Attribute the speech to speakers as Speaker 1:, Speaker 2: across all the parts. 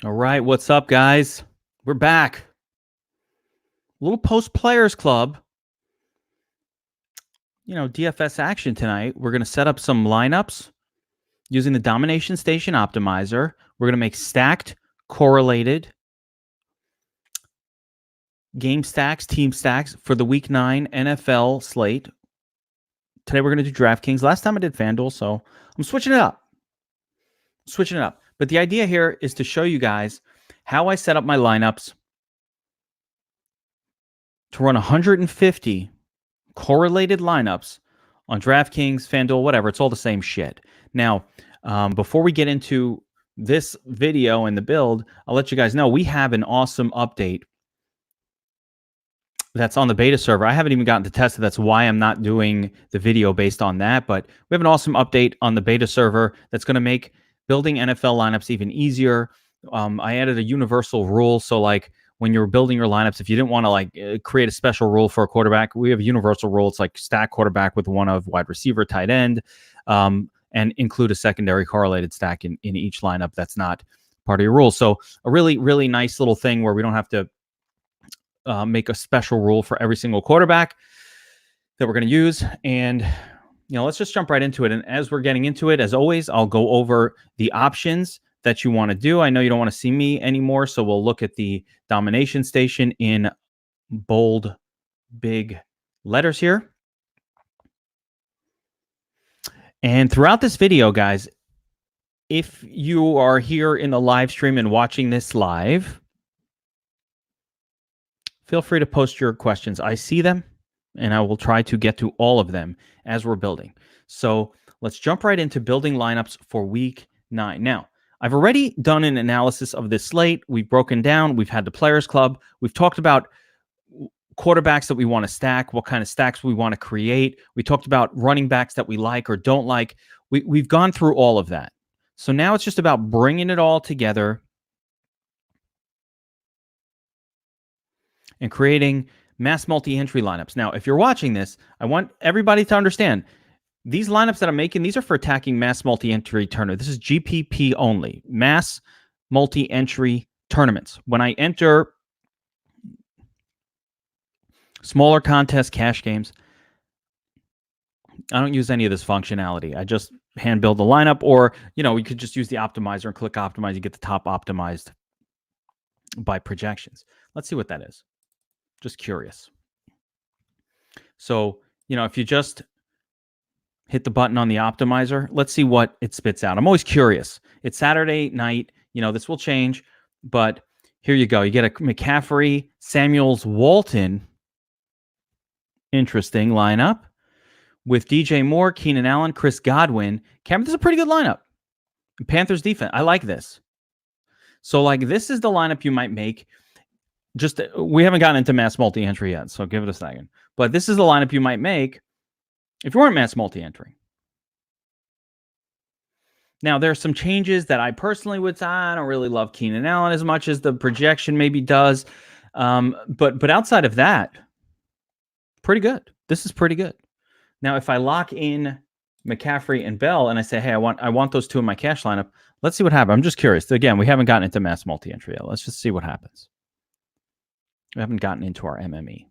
Speaker 1: All right, what's up, guys? We're back. A little post-players club. DFS action tonight. We're going to set up some lineups using the Domination Station Optimizer. We're going to make stacked, correlated game stacks, team stacks for the Week 9 NFL slate. Today we're going to do Draftkings. Last time I did FanDuel, so I'm switching it up. But the idea here is to show you guys how I set up my lineups to run 150 correlated lineups on DraftKings, FanDuel, whatever. It's all the same shit. Now, before we get into this video and the build, I'll let you guys know we have an awesome update that's on the beta server. I haven't even gotten to test it. That's why I'm not doing the video based on that. But we have an awesome update on the beta server that's going to make building NFL lineups even easier. I added a universal rule. So like when you're building your lineups, if you didn't want to create a special rule for a quarterback, we have a universal rule. It's like stack quarterback with one of wide receiver, tight end, and include a secondary correlated stack in each lineup. That's not part of your rule. So a really, really nice little thing where we don't have to make a special rule for every single quarterback that we're going to use. And let's just jump right into it. And as we're getting into it, as always, I'll go over the options that you want to do. I know you don't want to see me anymore, so we'll look at the Domination Station in bold, big letters here. And throughout this video, guys, if you are here in the live stream and watching this live, feel free to post your questions. I see them, and I will try to get to all of them as we're building. So let's jump right into building lineups for Week 9. Now, I've already done an analysis of this slate. We've broken down. We've had the Players Club. We've talked about quarterbacks that we want to stack, what kind of stacks we want to create. We talked about running backs that we like or don't like. We've gone through all of that. So now it's just about bringing it all together and creating mass multi-entry lineups. Now, if you're watching this, I want everybody to understand these lineups that I'm making, these are for attacking mass multi-entry tournament. This is GPP only, mass multi-entry tournaments. When I enter smaller contests, cash games, I don't use any of this functionality. I just hand build the lineup, or, we could just use the optimizer and click optimize. You get the top optimized by projections. Let's see what that is. Just curious. So, if you just hit the button on the optimizer, let's see what it spits out. I'm always curious. It's Saturday night. This will change, but here you go. You get a McCaffrey, Samuels, Walton. Interesting lineup with DJ Moore, Keenan Allen, Chris Godwin. Cameron, this is a pretty good lineup. Panthers defense. I like this. So this is the lineup you might make. Just we haven't gotten into mass multi-entry yet, so give it a second. But this is the lineup you might make if you weren't mass multi-entry. Now, there are some changes that I personally would say. I don't really love Keenan Allen as much as the projection maybe does. But outside of that, pretty good. This is pretty good. Now, if I lock in McCaffrey and Bell and I say, hey, I want those two in my cash lineup, let's see what happens. I'm just curious. Again, we haven't gotten into mass multi-entry yet. Let's just see what happens. We haven't gotten into our MME.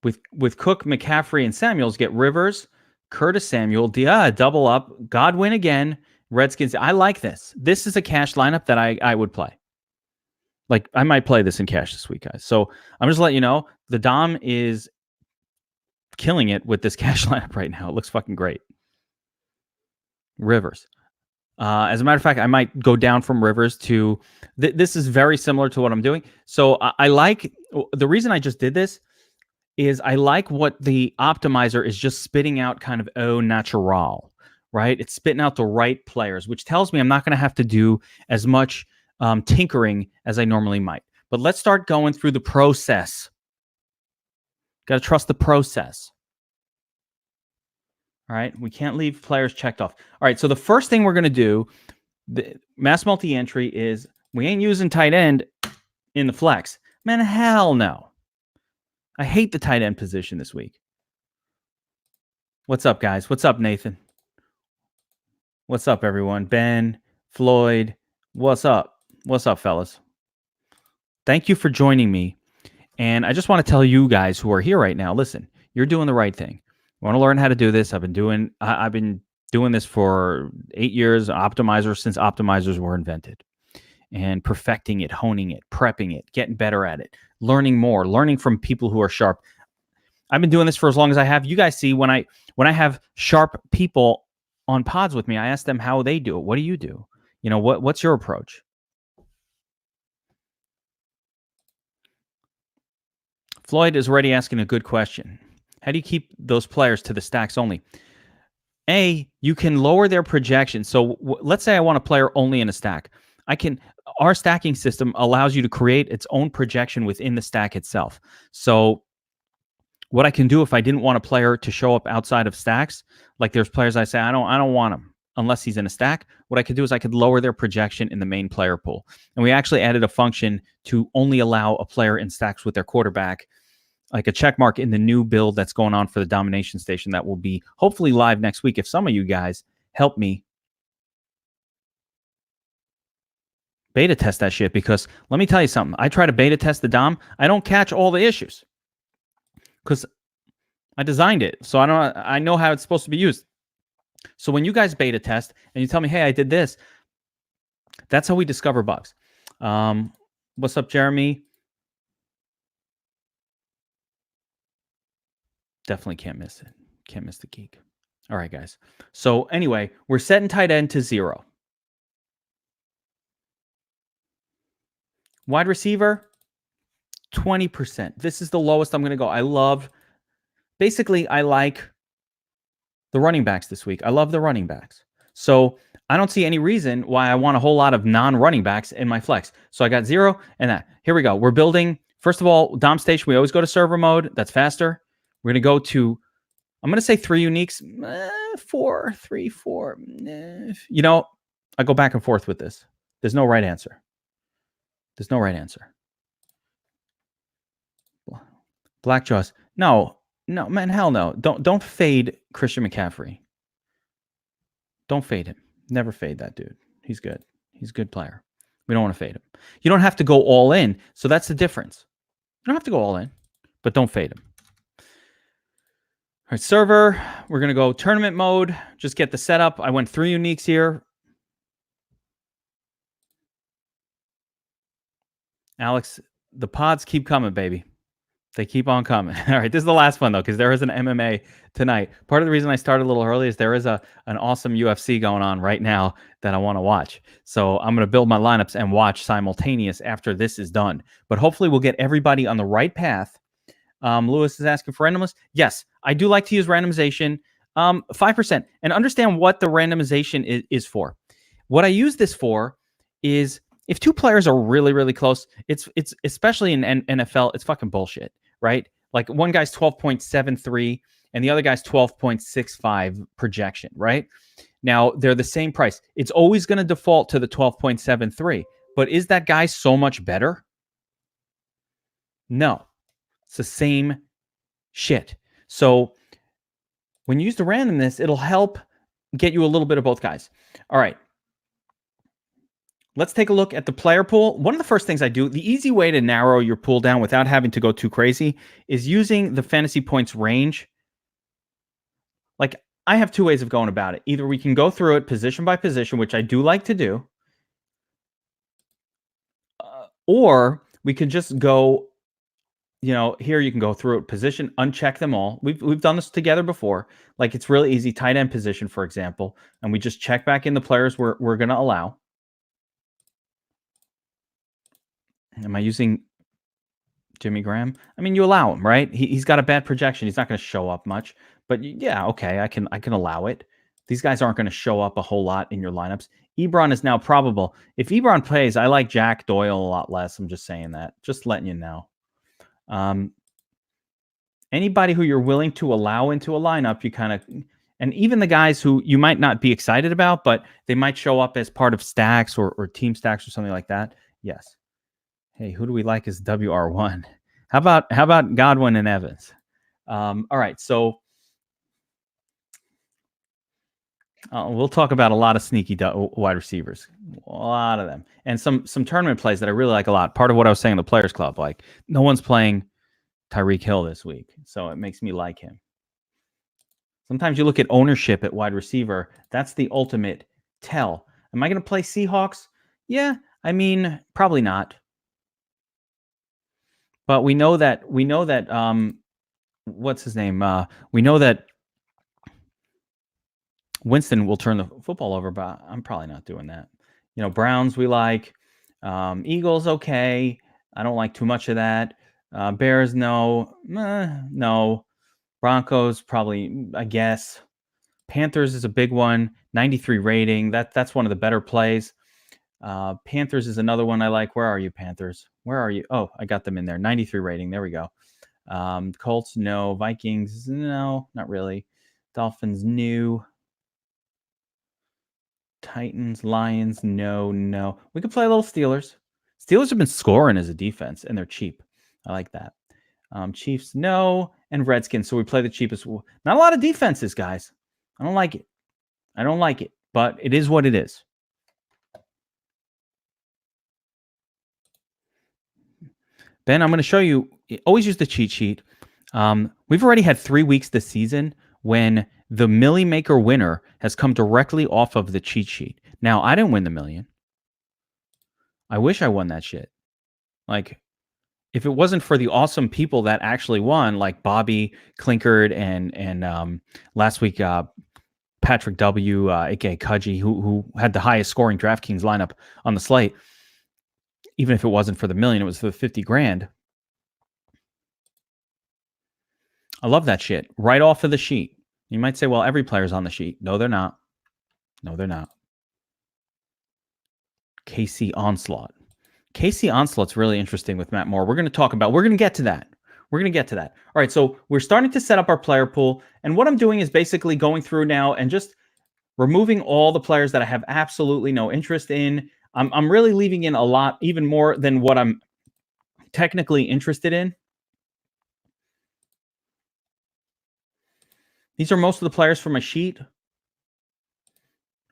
Speaker 1: With Cook, McCaffrey, and Samuels, get Rivers, Curtis Samuel, double up, Godwin again, Redskins. I like this. This is a cash lineup that I would play. I might play this in cash this week, guys. So I'm just letting you know, the Dom is killing it with this cash lineup right now. It looks fucking great. Rivers. As a matter of fact, I might go down from Rivers to... this is very similar to what I'm doing. So I like... the reason I just did this is I like what the optimizer is just spitting out kind of au natural, right? It's spitting out the right players, which tells me I'm not going to have to do as much tinkering as I normally might. But let's start going through the process. Got to trust the process. All right, we can't leave players checked off. All right, so the first thing we're going to do, the mass multi-entry, is we ain't using tight end in the flex. Man, hell no. I hate the tight end position this week. What's up, guys? What's up, Nathan? What's up, everyone? Ben, Floyd, What's up? What's up, fellas? Thank you for joining me. And I just want to tell you guys who are here right now, listen, you're doing the right thing. You want to learn how to do this. I've been doing this for 8 years, Optimizer, since optimizers were invented. And perfecting it, honing it, prepping it, getting better at it, learning more, learning from people who are sharp. I've been doing this for as long as I have. You guys see when I have sharp people on pods with me, I ask them how they do it. What do you do? You know, what's your approach? Floyd is already asking a good question. How do you keep those players to the stacks only? You can lower their projection. So let's say I want a player only in a stack. Our stacking system allows you to create its own projection within the stack itself. So what I can do if I didn't want a player to show up outside of stacks, like there's players I say, I don't want him unless he's in a stack. What I could do is I could lower their projection in the main player pool. And we actually added a function to only allow a player in stacks with their quarterback, like a check mark in the new build that's going on for the Domination Station that will be hopefully live next week. If some of you guys help me beta test that shit, because let me tell you something. I try to beta test the Dom. I don't catch all the issues because I designed it. So I know how it's supposed to be used. So when you guys beta test and you tell me, hey, I did this, that's how we discover bugs. What's up, Jeremy? Definitely can't miss it. Can't miss the Geek. All right, guys. So anyway, we're setting tight end to 0. Wide receiver, 20%. This is the lowest I'm going to go. I like the running backs this week. I love the running backs. So I don't see any reason why I want a whole lot of non-running backs in my flex. So I got 0 and that. Here we go. We're building, first of all, Dom Station. We always go to server mode. That's faster. We're going to go to, I'm going to say 3 uniques, 4, 3, 4. You know, I go back and forth with this. There's no right answer. There's no right answer. Blackjaws. No, man, hell no. Don't fade Christian McCaffrey. Don't fade him. Never fade that dude. He's good. He's a good player. We don't want to fade him. You don't have to go all in. So that's the difference. You don't have to go all in, but don't fade him. All right, server. We're going to go tournament mode. Just get the setup. I went 3 uniques here. Alex, the pods keep coming, baby. They keep on coming. All right, this is the last one, though, because there is an MMA tonight. Part of the reason I started a little early is there is an awesome UFC going on right now that I want to watch. So I'm going to build my lineups and watch simultaneous after this is done. But hopefully we'll get everybody on the right path. Lewis is asking for randomness. Yes, I do like to use randomization. 5%. And understand what the randomization is for. What I use this for is if 2 players are really, really close, it's especially in NFL, it's fucking bullshit, right? Like one guy's 12.73 and the other guy's 12.65 projection, right? Now, they're the same price. It's always going to default to the 12.73. But is that guy so much better? No. It's the same shit. So when you use the randomness, it'll help get you a little bit of both guys. All right. Let's take a look at the player pool. One of the first things I do, the easy way to narrow your pool down without having to go too crazy is using the fantasy points range. Like, I have 2 ways of going about it. Either we can go through it position by position, which I do like to do, or we could just go, you know, here you can go through it position, uncheck them all. We've done this together before. Like, it's really easy. Tight end position, for example, and we just check back in the players we're going to allow. Am I using Jimmy Graham? I mean, you allow him, right? He's got a bad projection. He's not going to show up much. But yeah, okay, I can allow it. These guys aren't going to show up a whole lot in your lineups. Ebron is now probable. If Ebron plays, I like Jack Doyle a lot less. I'm just saying that. Just letting you know. Anybody who you're willing to allow into a lineup, you kind of... And even the guys who you might not be excited about, but they might show up as part of stacks or team stacks or something like that. Yes. Hey, who do we like as WR1? How about Godwin and Evans? All right, so We'll talk about a lot of sneaky wide receivers, a lot of them, and some tournament plays that I really like a lot. Part of what I was saying in the Players Club, like no one's playing Tyreek Hill this week, so it makes me like him. Sometimes you look at ownership at wide receiver. That's the ultimate tell. Am I going to play Seahawks? Yeah, I mean, probably not. But we know that what's his name? We know that Winston will turn the football over, but I'm probably not doing that. Browns we like. Eagles, okay. I don't like too much of that. Bears, no. No. Broncos, probably, I guess. Panthers is a big one. 93 rating. That's one of the better plays. Panthers is another one I like. Where are you, Panthers? Where are you? Oh, I got them in there. 93 rating. There we go. Colts, no. Vikings, no, not really. Dolphins, new. Titans, Lions, no. We could play a little Steelers. Steelers have been scoring as a defense, and they're cheap. I like that. Chiefs, no. And Redskins, so we play the cheapest. Not a lot of defenses, guys. I don't like it. But it is what it is. Ben, I'm going to show you. Always use the cheat sheet. We've already had 3 weeks this season when the Millie Maker winner has come directly off of the cheat sheet. Now, I didn't win the million. I wish I won that shit. Like, if it wasn't for the awesome people that actually won, like Bobby Clinkard and last week Patrick W, aka Kudgy, who had the highest scoring DraftKings lineup on the slate. Even if it wasn't for the million, it was for the 50 grand. I love that shit. Right off of the sheet. You might say, well, every player's on the sheet. No, they're not. KC Onslaught. KC Onslaught's really interesting with Matt Moore. We're going to get to that. All right, so we're starting to set up our player pool. And what I'm doing is basically going through now and just removing all the players that I have absolutely no interest in. I'm really leaving in a lot, even more than what I'm technically interested in. These are most of the players for my sheet.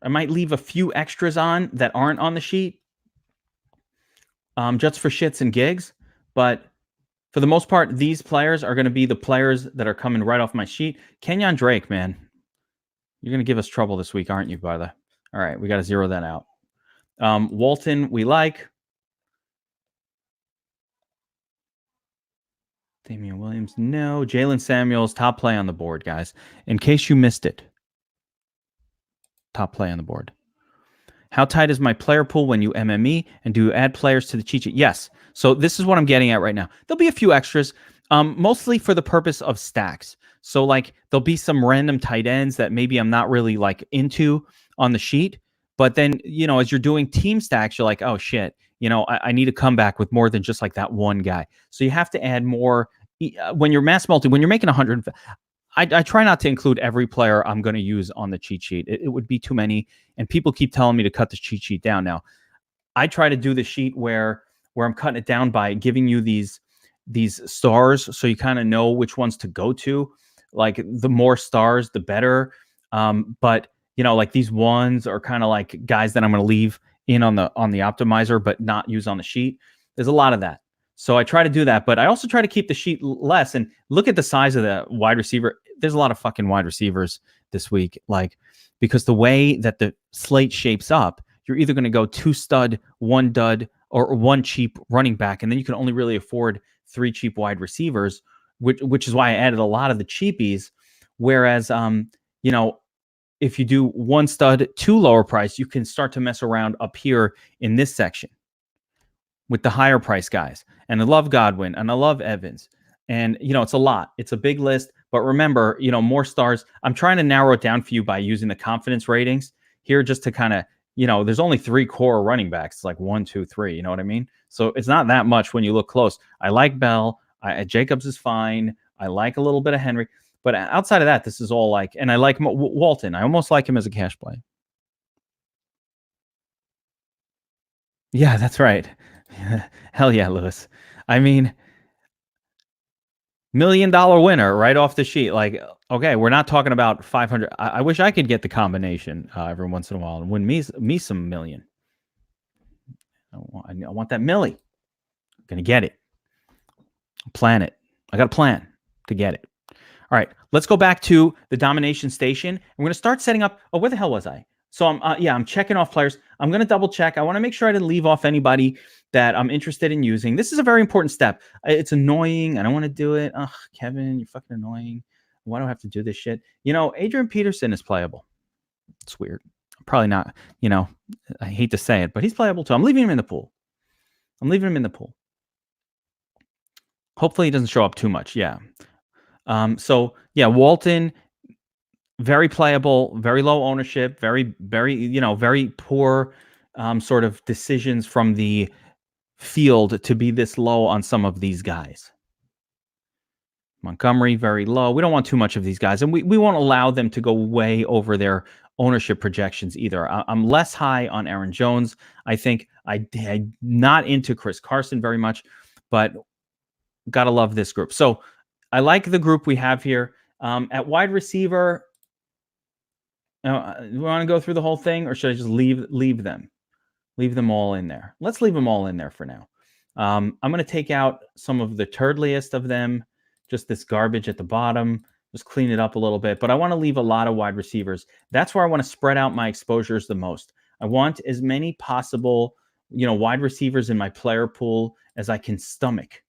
Speaker 1: I might leave a few extras on that aren't on the sheet, just for shits and gigs. But for the most part, these players are going to be the players that are coming right off my sheet. Kenyon Drake, man. You're going to give us trouble this week, aren't you, brother? All right, we got to zero that out. Walton, we like. Damian Williams, no. Jalen Samuels, top play on the board, guys. In case you missed it, top play on the board. How tight is my player pool when you MME? And do you add players to the cheat sheet? Yes. So this is what I'm getting at right now. There'll be a few extras, mostly for the purpose of stacks. So like there'll be some random tight ends that maybe I'm not really like into on the sheet. But then, as you're doing team stacks, you're like, oh shit, I need to come back with more than just like that one guy. So you have to add more when you're mass multi, when you're making 100. I try not to include every player I'm going to use on the cheat sheet. It would be too many, and people keep telling me to cut the cheat sheet down. Now, I try to do the sheet where I'm cutting it down by giving you these stars, so you kind of know which ones to go to. Like the more stars, the better. But like these ones are kind of like guys that I'm going to leave in on the optimizer, but not use on the sheet. There's a lot of that. So I try to do that, but I also try to keep the sheet less and look at the size of the wide receiver. There's a lot of fucking wide receivers this week, because the way that the slate shapes up, you're either going to go 2 stud, 1 dud, or 1 cheap running back, and then you can only really afford 3 cheap wide receivers, which is why I added a lot of the cheapies. Whereas, if you do 1 stud, 2 lower price, you can start to mess around up here in this section with the higher price guys. And I love Godwin and I love Evans. And, it's a lot. It's a big list. But remember, more stars. I'm trying to narrow it down for you by using the confidence ratings here just to kind of, there's only 3 core running backs. It's like 1, 2, 3. You know what I mean? So it's not that much when you look close. I like Bell. Jacobs is fine. I like a little bit of Henry. But outside of that, this is all like, and I like Walton. I almost like him as a cash play. Yeah, that's right. Hell yeah, Lewis. I mean, $1 million winner right off the sheet. Like, Okay, we're not talking about 500. I wish I could get the combination every once in a while and win me some million. I want that milli. I'm going to get it. Plan it. I got a plan to get it. All right, let's go back to the Domination Station. We're going to start setting up. Oh, where the hell was I? So I'm checking off players. I'm going to double check. I want to make sure I didn't leave off anybody that I'm interested in using. This is a very important step. It's annoying. I don't want to do it. Ugh, Kevin, you're fucking annoying. Why do I have to do this shit? Adrian Peterson is playable. It's weird. Probably not, I hate to say it, but he's playable too. I'm leaving him in the pool. Hopefully he doesn't show up too much. Yeah. Walton, very playable, very low ownership, very, very, very poor sort of decisions from the field to be this low on some of these guys. Montgomery, very low. We don't want too much of these guys, and we won't allow them to go way over their ownership projections either. I'm less high on Aaron Jones. I think I'm not into Chris Carson very much, but gotta love this group. So I like the group we have here. At wide receiver, we want to go through the whole thing, or should I just leave them? Leave them all in there. Let's leave them all in there for now. I'm going to take out some of the turdliest of them, just this garbage at the bottom, just clean it up a little bit. But I want to leave a lot of wide receivers. That's where I want to spread out my exposures the most. I want as many possible, wide receivers in my player pool as I can stomach.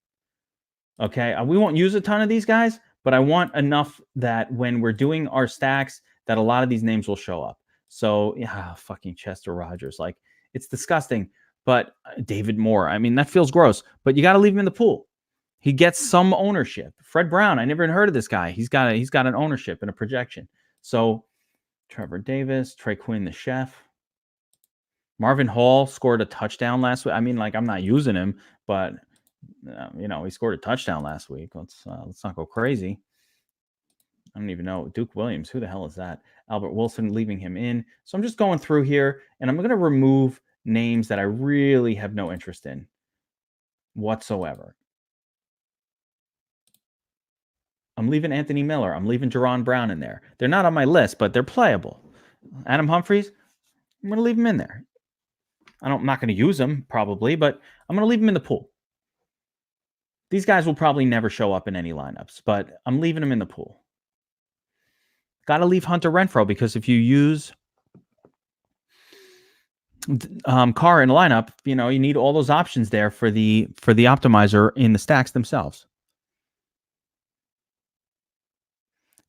Speaker 1: Okay, we won't use a ton of these guys, but I want enough that when we're doing our stacks, that a lot of these names will show up. So, yeah, fucking Chester Rogers. Like, it's disgusting. But David Moore, I mean, that feels gross. But you got to leave him in the pool. He gets some ownership. Fred Brown, I never even heard of this guy. He's got an ownership and a projection. So, Trevor Davis, Trey Quinn, the chef. Marvin Hall scored a touchdown last week. I mean, like, I'm not using him, but he scored a touchdown last week. Let's not go crazy. I don't even know. Duke Williams, who the hell is that? Albert Wilson, leaving him in. So I'm just going through here, and I'm going to remove names that I really have no interest in whatsoever. I'm leaving Anthony Miller. I'm leaving Jerron Brown in there. They're not on my list, but they're playable. Adam Humphries, I'm going to leave him in there. I'm not going to use them probably, but I'm going to leave them in the pool. These guys will probably never show up in any lineups, but I'm leaving them in the pool. Got to leave Hunter Renfrow, because if you use Carr in a lineup, you need all those options there for the optimizer in the stacks themselves.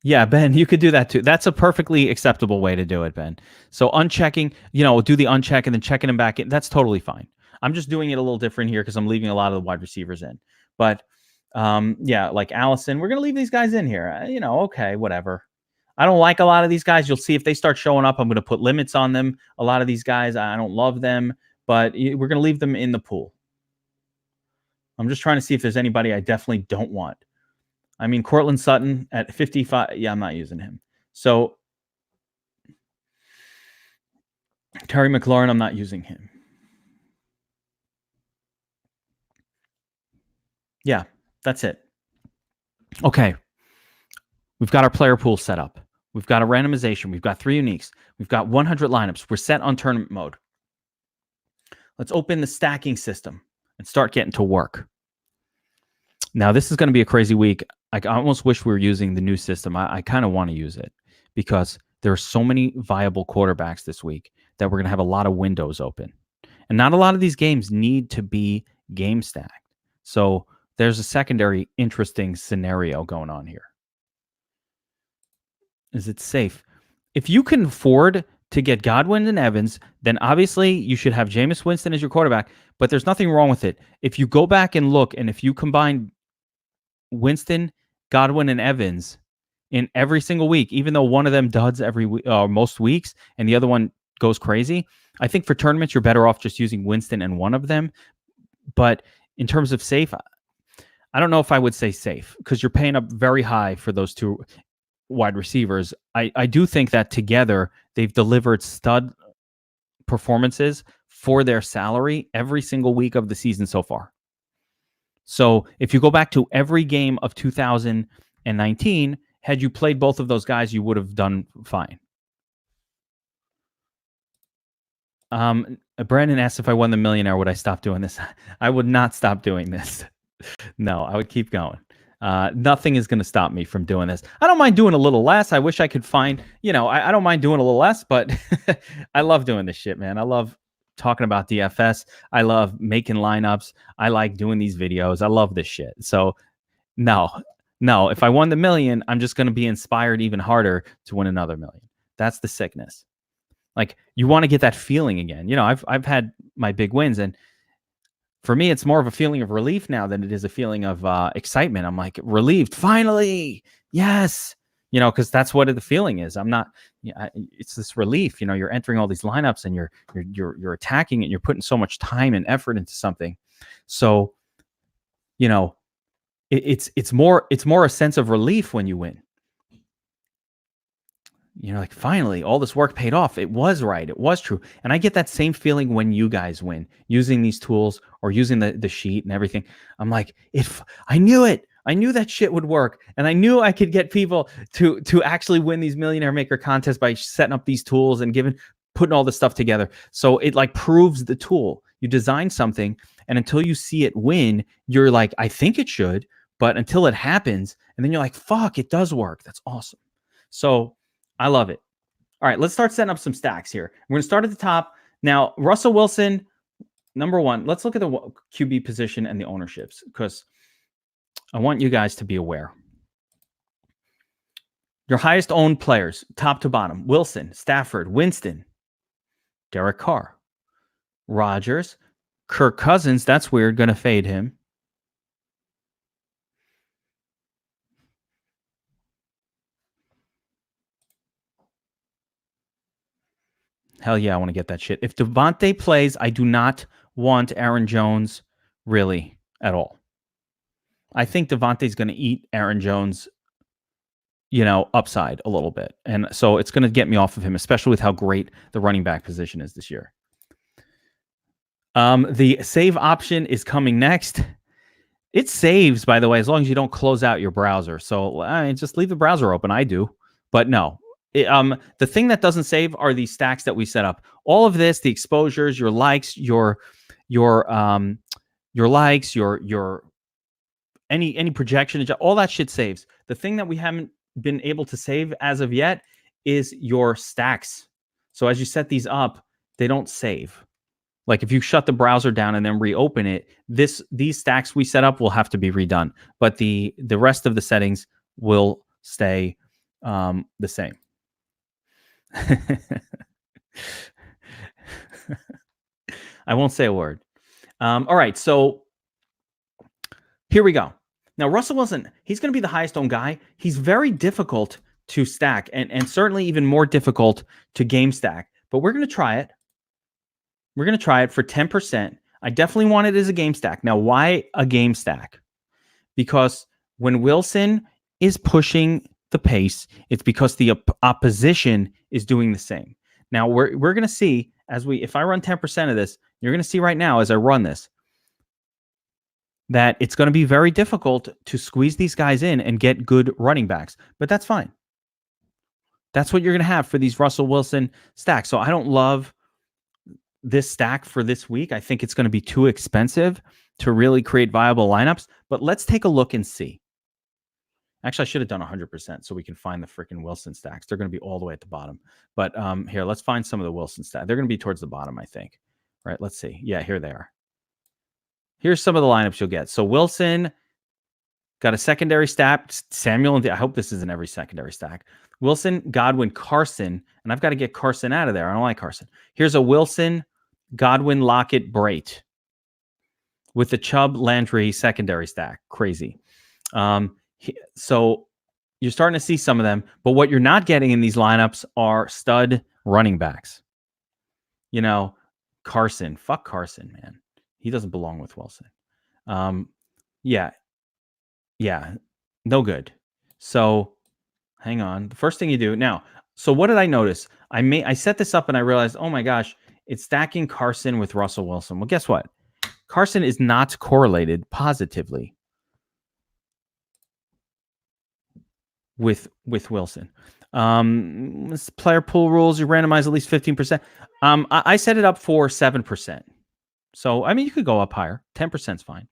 Speaker 1: Yeah, Ben, you could do that too. That's a perfectly acceptable way to do it, Ben. So unchecking, do the uncheck and then checking them back in. That's totally fine. I'm just doing it a little different here because I'm leaving a lot of the wide receivers in. But like Allison, we're going to leave these guys in here. Okay, whatever. I don't like a lot of these guys. You'll see if they start showing up, I'm going to put limits on them. A lot of these guys, I don't love them, but we're going to leave them in the pool. I'm just trying to see if there's anybody I definitely don't want. I mean, Cortland Sutton at 55. Yeah, I'm not using him. So Terry McLaurin, I'm not using him. Yeah, that's it. Okay. We've got our player pool set up. We've got a randomization. We've got 3 uniques. We've got 100 lineups. We're set on tournament mode. Let's open the stacking system and start getting to work. Now, this is going to be a crazy week. I almost wish we were using the new system. I kind of want to use it because there are so many viable quarterbacks this week that we're going to have a lot of windows open. And not a lot of these games need to be game stacked. So there's a secondary interesting scenario going on here. Is it safe? If you can afford to get Godwin and Evans, then obviously you should have Jameis Winston as your quarterback, but there's nothing wrong with it. If you go back and look, and if you combine Winston, Godwin, and Evans in every single week, even though one of them duds every week, most weeks, and the other one goes crazy, I think for tournaments, you're better off just using Winston and one of them. But in terms of safe, I don't know if I would say safe because you're paying up very high for those 2 wide receivers. I do think that together they've delivered stud performances for their salary every single week of the season so far. So if you go back to every game of 2019, had you played both of those guys, you would have done fine. Brandon asked if I won the millionaire, would I stop doing this? I would not stop doing this. No, I would keep going. Nothing is going to stop me from doing this. I don't mind doing a little less. I wish I could find, I don't mind doing a little less, but I love doing this shit, man. I love talking about DFS. I love making lineups. I like doing these videos. I love this shit. So no, if I won the million, I'm just going to be inspired even harder to win another million. That's the sickness. Like, you want to get that feeling again. I've had my big wins, and for me, it's more of a feeling of relief now than it is a feeling of excitement. I'm like, relieved, finally, yes, because that's what the feeling is. I'm not. It's this relief. You're entering all these lineups and you're attacking it. You're putting so much time and effort into something. So, it's more a sense of relief when you win. Like, finally, all this work paid off. It was right. It was true. And I get that same feeling when you guys win using these tools or using the sheet and everything. I'm like, I knew it. I knew that shit would work. And I knew I could get people to actually win these Millionaire Maker contests by setting up these tools and putting all this stuff together. So it like proves the tool. You design something, and until you see it win, you're like, I think it should. But until it happens, and then you're like, fuck, it does work. That's awesome. So I love it. All right, let's start setting up some stacks here. We're going to start at the top. Now, Russell Wilson, number one. Let's look at the QB position and the ownerships, because I want you guys to be aware. Your highest owned players, top to bottom: Wilson, Stafford, Winston, Derek Carr, Rodgers, Kirk Cousins. That's weird. Going to fade him. Hell yeah, I want to get that shit. If Devontae plays, I do not want Aaron Jones really at all. I think Devontae's going to eat Aaron Jones, upside a little bit. And so it's going to get me off of him, especially with how great the running back position is this year. The save option is coming next. It saves, by the way, as long as you don't close out your browser. So just leave the browser open. I do. But no. The thing that doesn't save are these stacks that we set up. All of this, the exposures, your likes, your likes, your any projection, all that shit saves. The thing that we haven't been able to save as of yet is your stacks. So as you set these up, they don't save. Like, if you shut the browser down and then reopen it, these stacks we set up will have to be redone. But the rest of the settings will stay the same. I won't say a word. All right, so here we go. Now, Russell Wilson, he's going to be the highest owned guy. He's very difficult to stack, and certainly even more difficult to game stack. But we're going to try it. We're going to try it for 10%. I definitely want it as a game stack. Now, why a game stack? Because when Wilson is pushing the pace, it's because the opposition is doing the same. Now, we're going to see, if I run 10% of this, you're going to see right now as I run this, that it's going to be very difficult to squeeze these guys in and get good running backs. But that's fine. That's what you're going to have for these Russell Wilson stacks. So I don't love this stack for this week. I think it's going to be too expensive to really create viable lineups. But let's take a look and see. Actually, I should have done 100% so we can find the freaking Wilson stacks. They're going to be all the way at the bottom. But here, let's find some of the Wilson stacks. They're going to be towards the bottom, I think. Right, let's see. Yeah, here they are. Here's some of the lineups you'll get. So Wilson got a secondary stack. Samuel, and I hope this isn't every secondary stack. Wilson, Godwin, Carson. And I've got to get Carson out of there. I don't like Carson. Here's a Wilson, Godwin, Lockett, Brait with the Chubb, Landry secondary stack. Crazy. So you're starting to see some of them, but what you're not getting in these lineups are stud running backs. Carson, fuck Carson, man. He doesn't belong with Wilson. Yeah, no good. So hang on. The first thing you do now. So what did I notice? I set this up and I realized, oh my gosh, it's stacking Carson with Russell Wilson. Well, guess what? Carson is not correlated positively. with Wilson. Player pool rules, you randomize at least 15%. I set it up for 7%. So, I mean, you could go up higher. 10% is fine.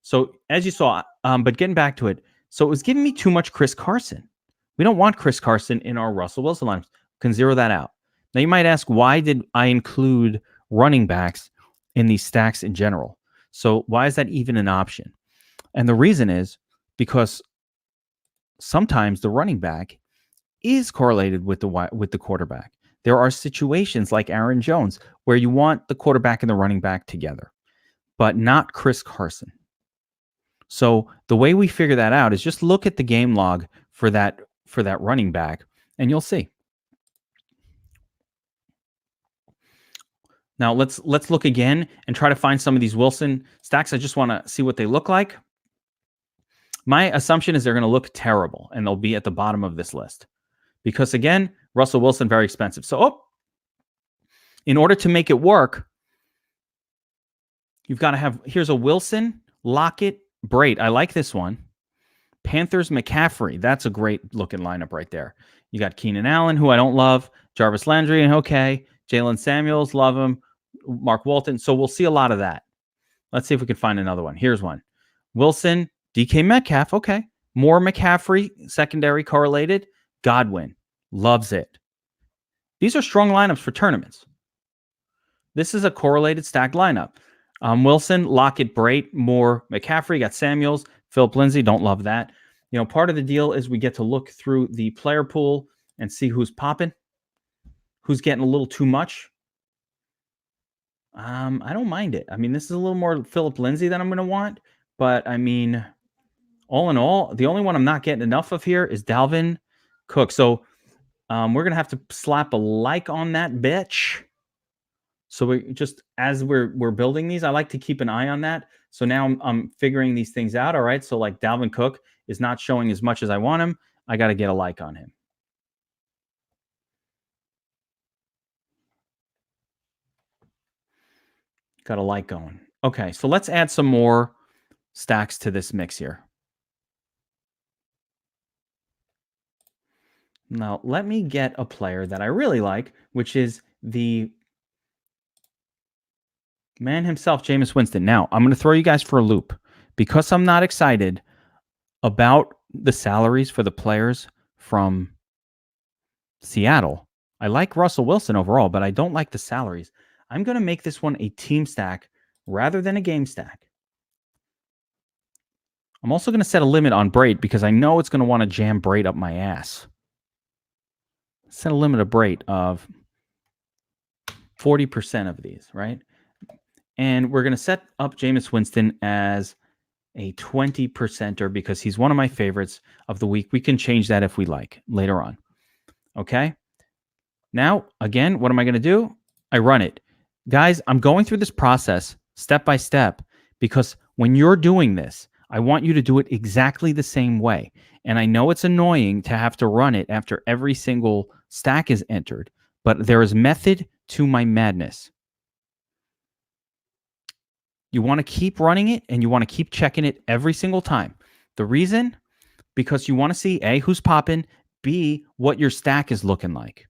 Speaker 1: So, as you saw, but getting back to it, so it was giving me too much Chris Carson. We don't want Chris Carson in our Russell Wilson lineups. Can zero that out. Now, you might ask, why did I include running backs in these stacks in general? So, why is that even an option? And the reason is because sometimes the running back is correlated with the quarterback. There are situations like Aaron Jones where you want the quarterback and the running back together, but not Chris Carson. So the way we figure that out is just look at the game log for that running back, and you'll see. Now let's look again and try to find some of these Wilson stacks. I just want to see what they look like. My assumption is they're going to look terrible, and they'll be at the bottom of this list. Because again, Russell Wilson, very expensive. So, in order to make it work, you've got to have, here's a Wilson, Lockett, Brate. I like this one. Panthers, McCaffrey. That's a great looking lineup right there. You got Keenan Allen, who I don't love. Jarvis Landry, okay. Jalen Samuels, love him. Mark Walton. So we'll see a lot of that. Let's see if we can find another one. Here's one. Wilson, DK Metcalf, okay. More McCaffrey, secondary correlated. Godwin, loves it. These are strong lineups for tournaments. This is a correlated stacked lineup. Wilson, Lockett, Brate, Moore, McCaffrey, got Samuels, Philip Lindsay, don't love that. You know, part of the deal is we get to look through the player pool and see who's popping, who's getting a little too much. I don't mind it. I mean, this is a little more Philip Lindsay than I'm going to want, but I mean, all in all, the only one I'm not getting enough of here is Dalvin Cook. So we're gonna have to slap a like on that bitch. So we just, as we're building these, I like to keep an eye on that. So now I'm figuring these things out. All right. So like Dalvin Cook is not showing as much as I want him. I got to get a like on him. Got a like going. Okay. So let's add some more stacks to this mix here. Now, let me get a player that I really like, which is the man himself, Jameis Winston. Now, I'm going to throw you guys for a loop because I'm not excited about the salaries for the players from Seattle. I like Russell Wilson overall, but I don't like the salaries. I'm going to make this one a team stack rather than a game stack. I'm also going to set a limit on Brate because I know it's going to want to jam Brate up my ass. Set a limit of Brate of 40% of these, right? And we're going to set up Jameis Winston as a 20%er because he's one of my favorites of the week. We can change that if we like later on. Okay. Now, again, what am I going to do? I run it. Guys, I'm going through this process step by step because when you're doing this, I want you to do it exactly the same way. And I know it's annoying to have to run it after every single stack is entered, but there is method to my madness. You want to keep running it and you want to keep checking it every single time. The reason? Because you want to see A, who's popping, B, what your stack is looking like.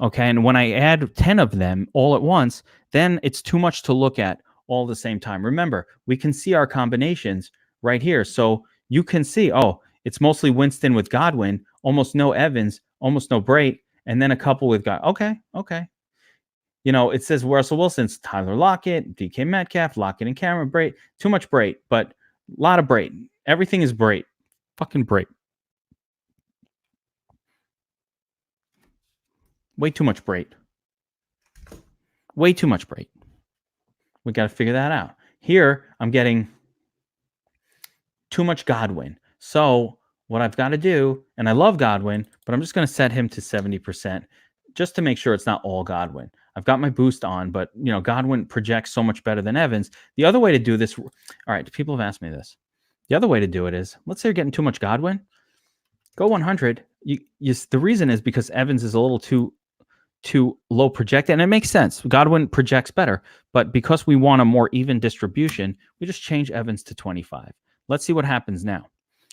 Speaker 1: Okay, and when I add 10 of them all at once, then it's too much to look at all at the same time. Remember, we can see our combinations right here. So you can see, oh, it's mostly Winston with Godwin, almost no Evans, almost no Brate, and then a couple with God. Okay. You know, it says Russell Wilson's Tyler Lockett, DK Metcalf, Lockett and Cameron, Brate. Too much Brate, but a lot of Brate. Everything is Brate. Fucking Brate. Way too much Brate. Way too much Brate. We got to figure that out. Here, I'm getting too much Godwin. So what I've got to do, and I love Godwin, but I'm just going to set him to 70% just to make sure it's not all Godwin. I've got my boost on, but you know, Godwin projects so much better than Evans. The other way to do this, all right, people have asked me this. The other way to do it is, let's say you're getting too much Godwin, go 100. The reason is because Evans is a little too low projected, and it makes sense. Godwin projects better, but because we want a more even distribution, we just change Evans to 25. Let's see what happens now.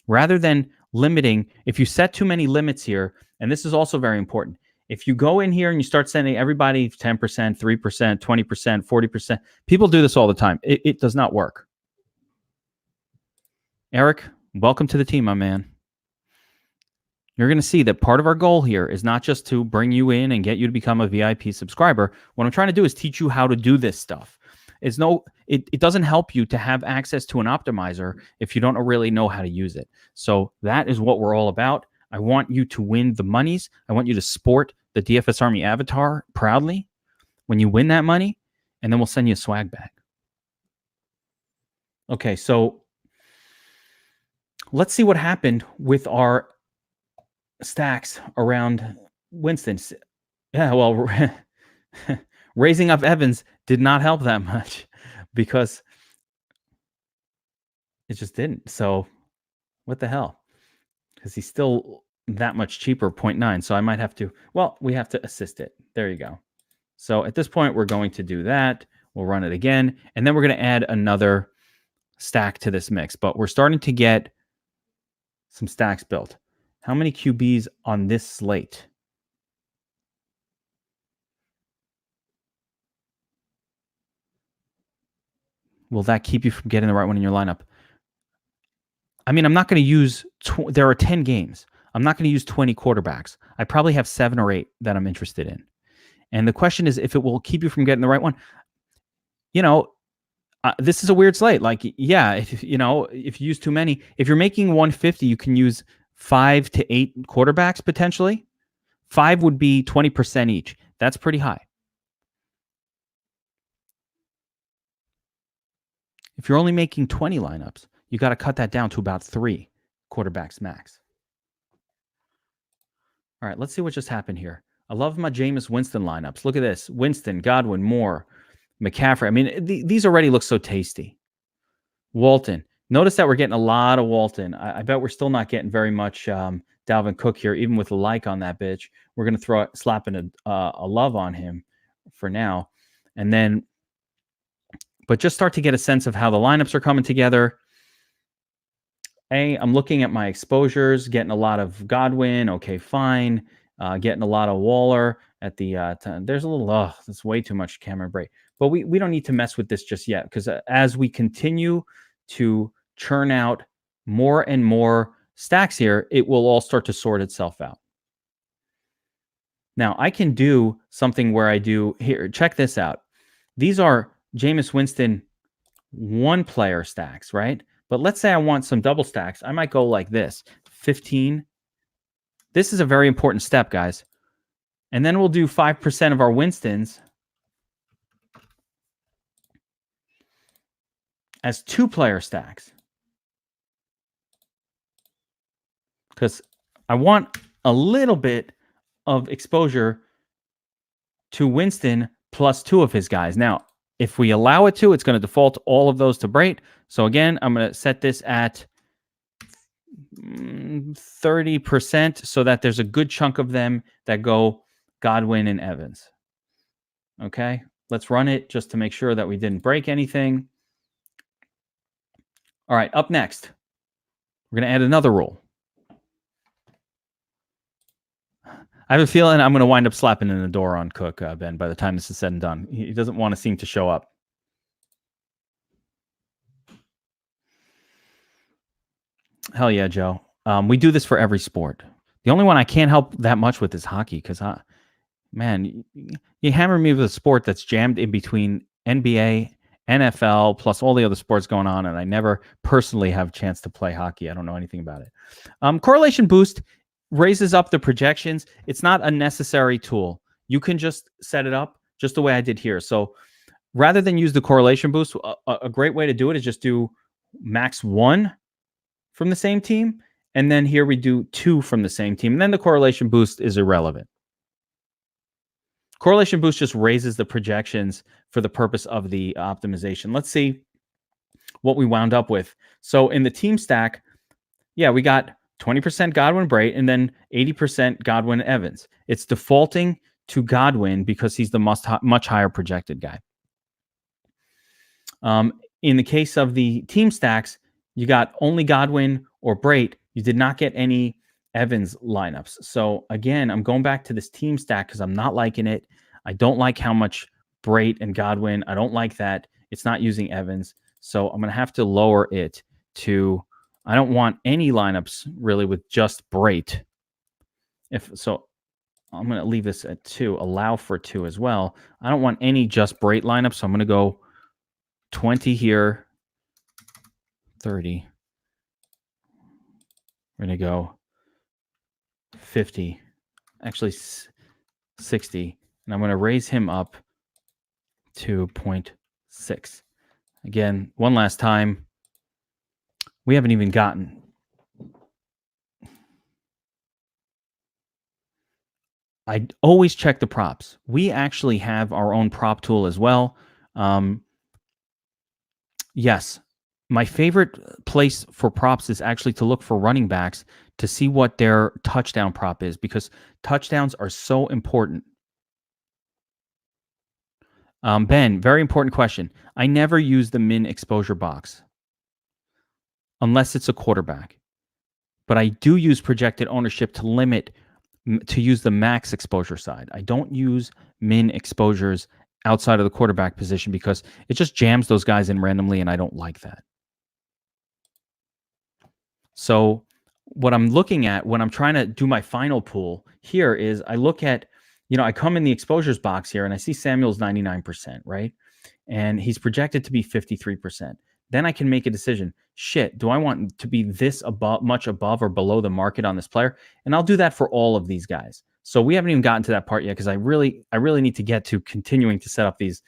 Speaker 1: Rather than limiting. If you set too many limits here, and this is also very important, if you go in here and you start sending everybody 10%, 3%, 20%, 40%, people do this all the time. It does not work. Eric, welcome to the team, my man. You're going to see that part of our goal here is not just to bring you in and get you to become a VIP subscriber. What I'm trying to do is teach you how to do this stuff. It doesn't help you to have access to an optimizer if you don't really know how to use it. So that is what we're all about. I want you to win the monies. I want you to sport the DFS Army avatar proudly when you win that money, and then we'll send you a swag bag. Okay, so let's see what happened with our stacks around Winston. Yeah, well, raising up Evans did not help that much because it just didn't. So what the hell? Because he's still that much cheaper, 0.9. So I might have to, well, we have to assist it. There you go. So at this point, we're going to do that. We'll run it again. And then we're going to add another stack to this mix. But we're starting to get some stacks built. How many QBs on this slate? Will that keep you from getting the right one in your lineup? I mean, I'm not going to use, there are 10 games. I'm not going to use 20 quarterbacks. I probably have 7 or 8 that I'm interested in. And the question is if it will keep you from getting the right one. This is a weird slate. Like, yeah, if you use too many, if you're making 150, you can use 5 to 8 quarterbacks potentially. 5 would be 20% each. That's pretty high. If you're only making 20 lineups, you got to cut that down to about 3 quarterbacks max. All right, let's see what just happened here. I love my Jameis Winston lineups. Look at this. Winston, Godwin, Moore, McCaffrey. I mean, these already look so tasty. Walton. Notice that we're getting a lot of Walton. I bet we're still not getting very much Dalvin Cook here, even with a like on that bitch. We're going to slap in a love on him for now. And then, but just start to get a sense of how the lineups are coming together. I'm looking at my exposures, getting a lot of Godwin. Okay, fine. Getting a lot of Waller at the there's a little, that's way too much Cameron Brate. But we don't need to mess with this just yet, because as we continue to churn out more and more stacks here, it will all start to sort itself out. Now, I can do something where I do, here, check this out. These are Jameis Winston 1-player stacks, right? But let's say I want some double stacks. I might go like this, 15. This is a very important step, guys. And then we'll do 5% of our Winstons as 2-player stacks. Because I want a little bit of exposure to Winston plus 2 of his guys. Now, if we allow it to, it's going to default all of those to Brate. So again, I'm going to set this at 30% so that there's a good chunk of them that go Godwin and Evans. Okay, let's run it just to make sure that we didn't break anything. All right, up next, we're going to add another rule. I have a feeling I'm going to wind up slapping in the door on Cook, Ben, by the time this is said and done. He doesn't want to seem to show up. Hell yeah, Joe. We do this for every sport. The only one I can't help that much with is hockey, because, man, you hammer me with a sport that's jammed in between NBA, NFL, plus all the other sports going on, and I never personally have a chance to play hockey. I don't know anything about it. Correlation boost raises up the projections. It's not a necessary tool. You can just set it up just the way I did here. So rather than use the correlation boost, a great way to do it is just do max 1 from the same team, and then here we do 2 from the same team, and then the correlation boost is irrelevant. Correlation boost just raises the projections for the purpose of the optimization. Let's see what we wound up with. So in the team stack, yeah, we got 20% Godwin Brate and then 80% Godwin Evans. It's defaulting to Godwin because he's the much higher projected guy. In the case of the team stacks, you got only Godwin or Brate You did not get any Evans lineups. So again, I'm going back to this team stack because I'm not liking it. I don't like how much Brait and Godwin. I don't like that. It's not using Evans. So I'm going to have to lower it to, I don't want any lineups really with just Brait. So I'm going to leave this at 2, allow for 2 as well. I don't want any just Brait lineups. So I'm going to go 20 here, 30. We're going to go 50, actually 60. And I'm going to raise him up to 0.6. Again, one last time. We haven't even gotten. I always check the props. We actually have our own prop tool as well. Yes, my favorite place for props is actually to look for running backs to see what their touchdown prop is, because touchdowns are so important. Ben, very important question. I never use the min exposure box unless it's a quarterback. But I do use projected ownership to limit, to use the max exposure side. I don't use min exposures outside of the quarterback position because it just jams those guys in randomly, and I don't like that. So what I'm looking at when I'm trying to do my final pool here is I look at, I come in the exposures box here and I see Samuel's 99%, right? And he's projected to be 53%. Then I can make a decision. Shit, do I want to be this much above or below the market on this player? And I'll do that for all of these guys. So we haven't even gotten to that part yet because I really need to get to continuing to set up these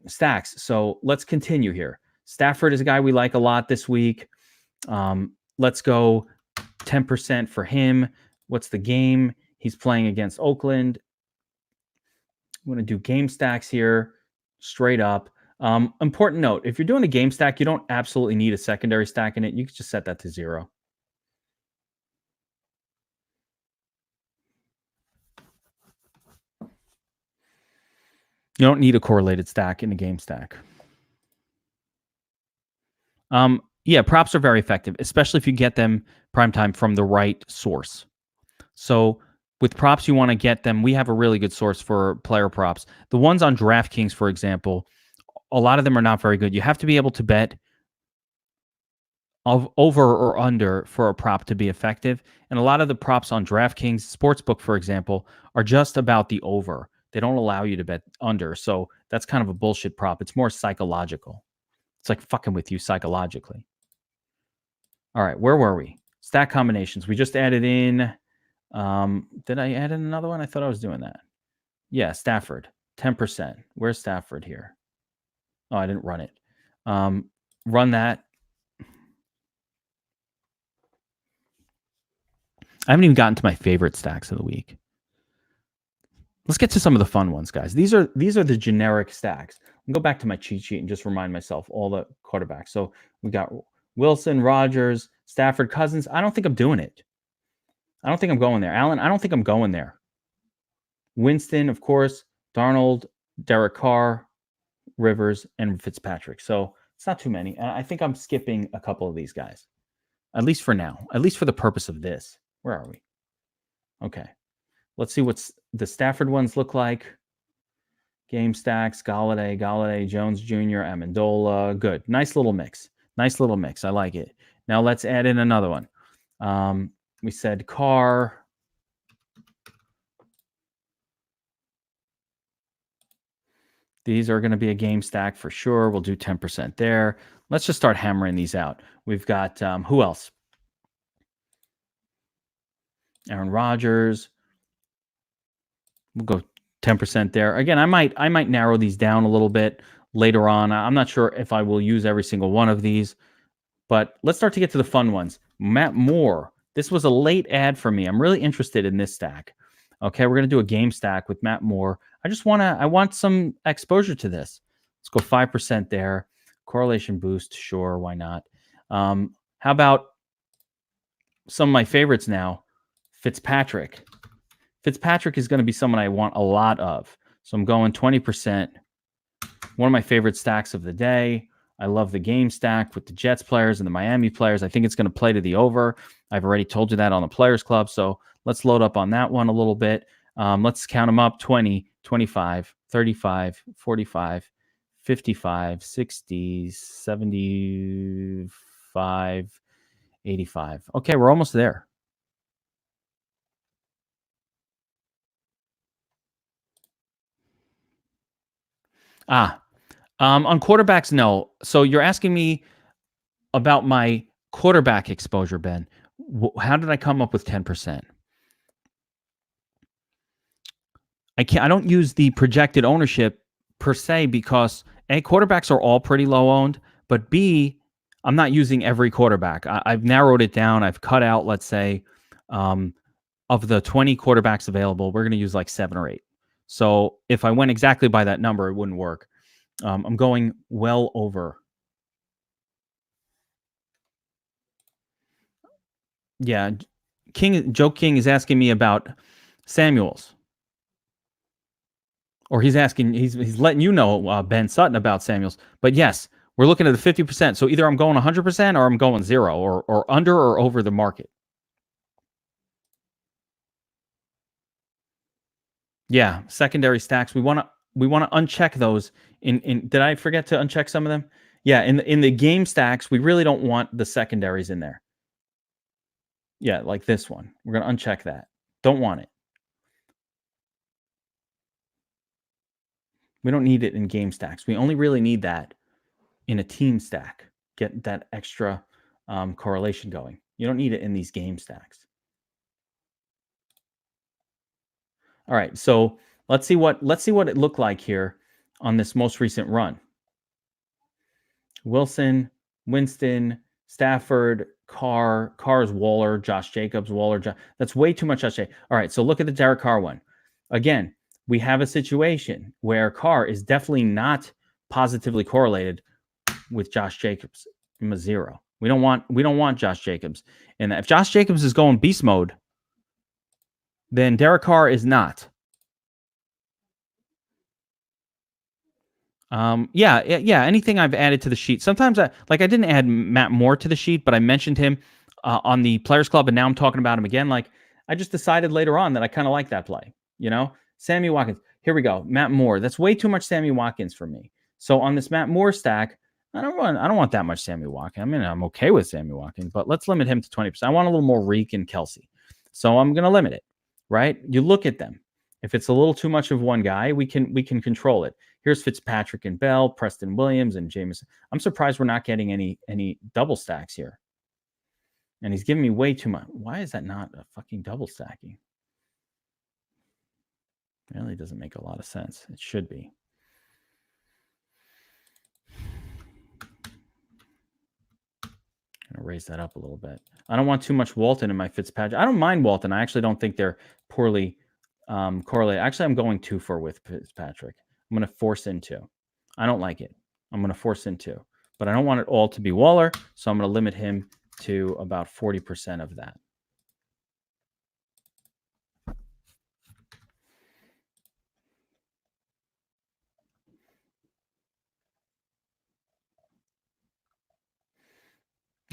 Speaker 1: stacks. So let's continue here. Stafford is a guy we like a lot this week. Let's go 10% for him. What's the game? He's playing against Oakland. I'm going to do game stacks here, straight up. Important note, if you're doing a game stack, you don't absolutely need a secondary stack in it. You can just set that to 0. You don't need a correlated stack in a game stack. Yeah, props are very effective, especially if you get them primetime from the right source. So with props, you want to get them. We have a really good source for player props. The ones on Draftkings, for example, a lot of them are not very good. You have to be able to bet over or under for a prop to be effective. And a lot of the props on DraftKings Sportsbook, for example, are just about the over. They don't allow you to bet under. So that's kind of a bullshit prop. It's more psychological. It's like fucking with you psychologically. All right, where were we? Stack combinations. We just added in. Did I add in another one? I thought I was doing that. Yeah, Stafford, 10%. Where's Stafford here? Oh, I didn't run it. Run that. I haven't even gotten to my favorite stacks of the week. Let's get to some of the fun ones, guys. These are the generic stacks. I'll go back to my cheat sheet and just remind myself all the quarterbacks. So we got Wilson, Rodgers, Stafford, Cousins. I don't think I'm doing it. I don't think I'm going there. Allen, I don't think I'm going there. Winston, of course, Darnold, Derek Carr, Rivers, and Fitzpatrick. So it's not too many. I think I'm skipping a couple of these guys, at least for now, at least for the purpose of this. Where are we? Okay. Let's see what the Stafford ones look like. Game stacks, Galladay, Jones Jr., Amendola. Good. Nice little mix. I like it. Now let's add in another one. We said Carr. These are going to be a game stack for sure. We'll do 10% there. Let's just start hammering these out. We've got, who else? Aaron Rodgers. We'll go 10% there. Again, I might narrow these down a little bit later on. I'm not sure if I will use every single one of these, but let's start to get to the fun ones. Matt Moore. This was a late ad for me. I'm really interested in this stack. Okay, we're going to do a game stack with Matt Moore. I want some exposure to this. Let's go 5% there. Correlation boost, sure, why not? How about some of my favorites now? Fitzpatrick. Fitzpatrick is going to be someone I want a lot of. So I'm going 20%. One of my favorite stacks of the day. I love the game stack with the Jets players and the Miami players. I think it's going to play to the over. I've already told you that on the Players Club. So let's load up on that one a little bit. Let's count them up: 20, 25, 35, 45, 55, 60, 75, 85. Okay, we're almost there. On quarterbacks, no. So you're asking me about my quarterback exposure, Ben. How did I come up with 10%? I don't use the projected ownership per se because A, quarterbacks are all pretty low owned, but B, I'm not using every quarterback. I've narrowed it down. I've cut out, let's say, of the 20 quarterbacks available, we're going to use like 7 or 8. So if I went exactly by that number, it wouldn't work. I'm going well over. Yeah, Joe King is asking me about Samuels. Or he's letting you know, Ben Sutton, about Samuels. But yes, we're looking at a 50%. So either I'm going 100% or I'm going 0, or under or over the market. Yeah, secondary stacks. We want to uncheck those. Did I forget to uncheck some of them? Yeah, in the game stacks, we really don't want the secondaries in there. Yeah, like this one. We're going to uncheck that. Don't want it. We don't need it in game stacks. We only really need that in a team stack. Get that extra correlation going. You don't need it in these game stacks. All right, so let's see what it looked like here on this most recent run. Wilson, Winston, Stafford, Carr's Waller, Josh Jacobs, Waller. That's way too much Josh Jacobs. All right, so look at the Derek Carr one. Again, we have a situation where Carr is definitely not positively correlated with Josh Jacobs. I'm a 0. We don't want Josh Jacobs. And if Josh Jacobs is going beast mode, then Derek Carr is not. Yeah. Anything I've added to the sheet. Sometimes I didn't add Matt Moore to the sheet, but I mentioned him on the Players Club, and now I'm talking about him again. Like, I just decided later on that I kind of like that play. Sammy Watkins. Here we go. Matt Moore. That's way too much Sammy Watkins for me. So on this Matt Moore stack, I don't want that much Sammy Watkins. I mean, I'm okay with Sammy Watkins, but let's limit him to 20%. I want a little more Reek and Kelsey. So I'm going to limit it, right? You look at them. If it's a little too much of one guy, we can control it. Here's Fitzpatrick and Bell, Preston Williams, and Jameis. I'm surprised we're not getting any double stacks here. And he's giving me way too much. Why is that not a fucking double stacking? It really doesn't make a lot of sense. It should be. I'm going to raise that up a little bit. I don't want too much Walton in my Fitzpatrick. I don't mind Walton. I actually don't think they're poorly correlated. Actually, I'm going 2-4 with Fitzpatrick. I'm going to force in 2. I don't like it. I'm going to force in 2. But I don't want it all to be Waller, so I'm going to limit him to about 40% of that.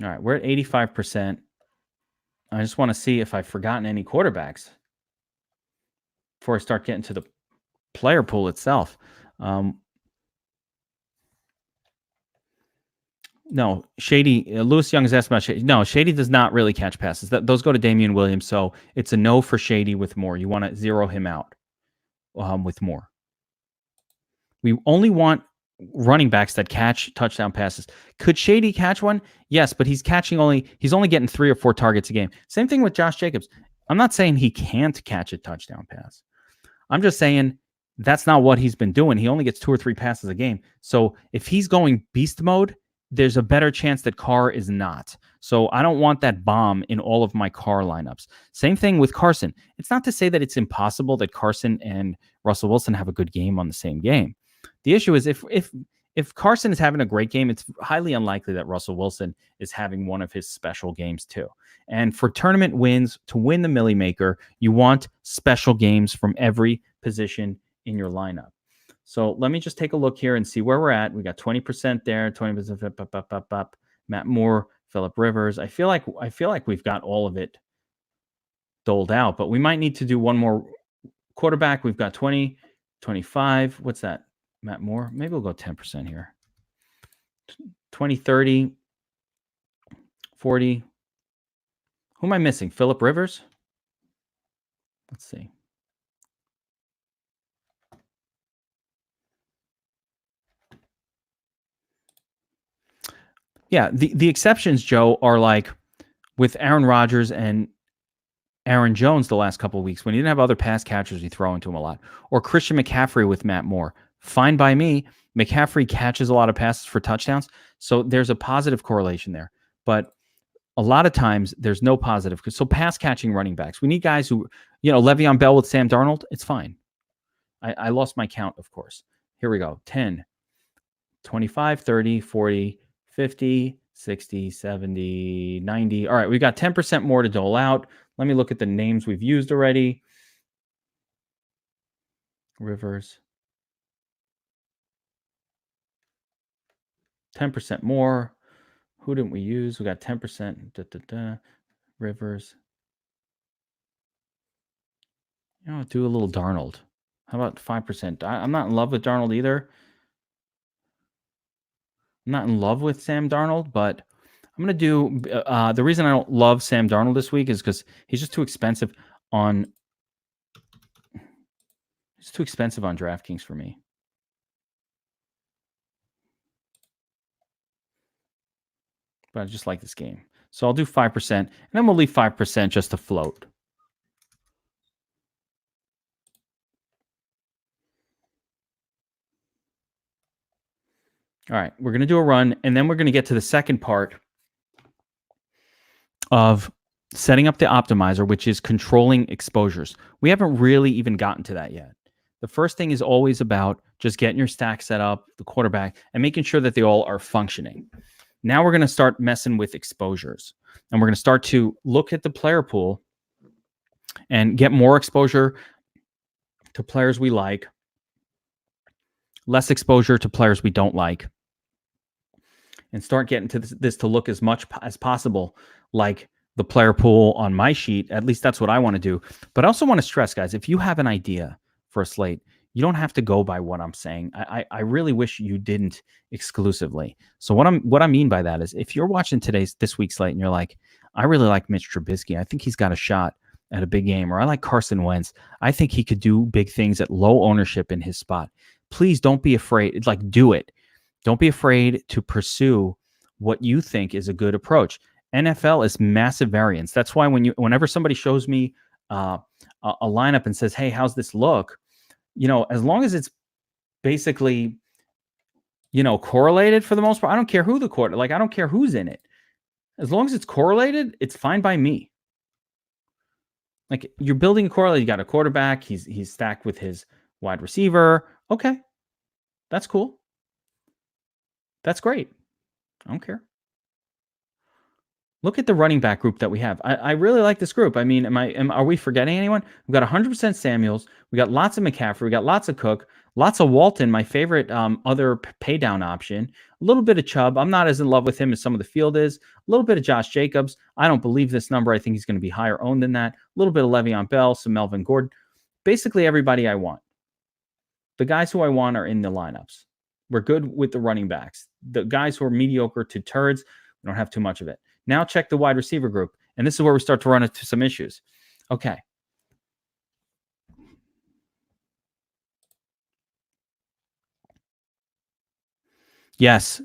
Speaker 1: All right, we're at 85%. I just want to see if I've forgotten any quarterbacks before I start getting to the player pool itself. No, Shady. Lewis Young is asked about Shady. No, Shady does not really catch passes. Those go to Damian Williams, so it's a no for Shady with Moore. You want to zero him out with Moore. We only want running backs that catch touchdown passes. Could Shady catch one? Yes, but he's only getting 3 or 4 targets a game. Same thing with Josh Jacobs. I'm not saying he can't catch a touchdown pass. I'm just saying that's not what he's been doing. He only gets 2 or 3 passes a game. So if he's going beast mode, there's a better chance that Carr is not. So I don't want that bomb in all of my Carr lineups. Same thing with Carson. It's not to say that it's impossible that Carson and Russell Wilson have a good game on the same game. The issue is if Carson is having a great game, it's highly unlikely that Russell Wilson is having one of his special games too. And for tournament wins, to win the Millie Maker, you want special games from every position in your lineup. So let me just take a look here and see where we're at. We got 20% there, 20% up. Matt Moore, Phillip Rivers. I feel like we've got all of it doled out, but we might need to do one more quarterback. We've got 20, 25. What's that? Matt Moore. Maybe we'll go 10% here. 20, 30, 40. Who am I missing? Phillip Rivers? Let's see. Yeah, the exceptions, Joe, are like with Aaron Rodgers and Aaron Jones the last couple of weeks when he didn't have other pass catchers, you throw into him a lot. Or Christian McCaffrey with Matt Moore. Fine by me. McCaffrey catches a lot of passes for touchdowns, so there's a positive correlation there. But a lot of times there's no positive. So pass catching running backs, we need guys who, Le'Veon Bell with Sam Darnold, it's fine. I lost my count, of course. Here we go. 10, 25, 30, 40, 50, 60, 70, 90. All right, we've got 10% more to dole out. Let me look at the names we've used already. Rivers. 10% more. Who didn't we use? We got 10%. Rivers. Do a little Darnold. How about 5%? I'm not in love with Darnold either. I'm not in love with Sam Darnold, but I'm going to do the reason I don't love Sam Darnold this week is because he's just too expensive on DraftKings for me. But I just like this game. So I'll do 5%, and then we'll leave 5% just to float. All right, we're going to do a run, and then we're going to get to the second part of setting up the optimizer, which is controlling exposures. We haven't really even gotten to that yet. The first thing is always about just getting your stack set up, the quarterback, and making sure that they all are functioning. Now we're going to start messing with exposures, and we're going to start to look at the player pool and get more exposure to players we like, less exposure to players we don't like, and start getting to this to look as much as possible like the player pool on my sheet. At least that's what I want to do. But I also want to stress, guys, if you have an idea for a slate, you don't have to go by what I'm saying. I really wish you didn't exclusively. So what I mean by that is if you're watching this week's slate and you're like, I really like Mitch Trubisky. I think he's got a shot at a big game. Or I like Carson Wentz. I think he could do big things at low ownership in his spot. Please don't be afraid. Do it. Don't be afraid to pursue what you think is a good approach. NFL is massive variance. That's why whenever somebody shows me a lineup and says, hey, how's this look? As long as it's basically, correlated for the most part, I don't care who I don't care who's in it. As long as it's correlated, it's fine by me. Like you're building a correlate, you got a quarterback, he's stacked with his wide receiver. Okay. That's cool. That's great. I don't care. Look at the running back group that we have. I really like this group. I mean, are we forgetting anyone? We've got 100% Samuels. We got lots of McCaffrey. We got lots of Cook. Lots of Walton, my favorite other pay down option. A little bit of Chubb. I'm not as in love with him as some of the field is. A little bit of Josh Jacobs. I don't believe this number. I think he's going to be higher owned than that. A little bit of Le'Veon Bell, some Melvin Gordon. Basically everybody I want. The guys who I want are in the lineups. We're good with the running backs. The guys who are mediocre to turds, we don't have too much of it. Now check the wide receiver group. And this is where we start to run into some issues. Okay. Yes.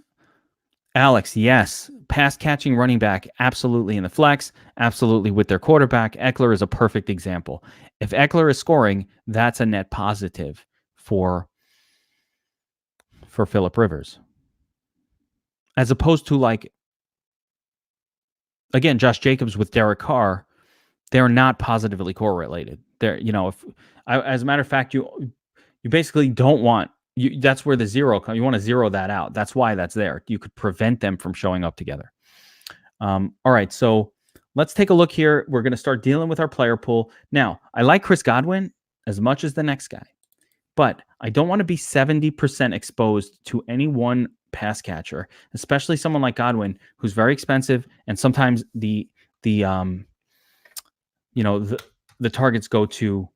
Speaker 1: Alex, yes. Pass catching running back, absolutely in the flex, absolutely with their quarterback. Eckler is a perfect example. If Eckler is scoring, that's a net positive for Phillip Rivers. As opposed to again, Josh Jacobs with Derek Carr, they're not positively correlated. They're, as a matter of fact, you basically don't want, that's where the zero comes. You want to zero that out. That's why that's there. You could prevent them from showing up together. All right, so let's take a look here. We're going to start dealing with our player pool. Now, I like Chris Godwin as much as the next guy. But I don't want to be 70% exposed to any one pass catcher, especially someone like Godwin, who's very expensive, and sometimes the you know the targets go to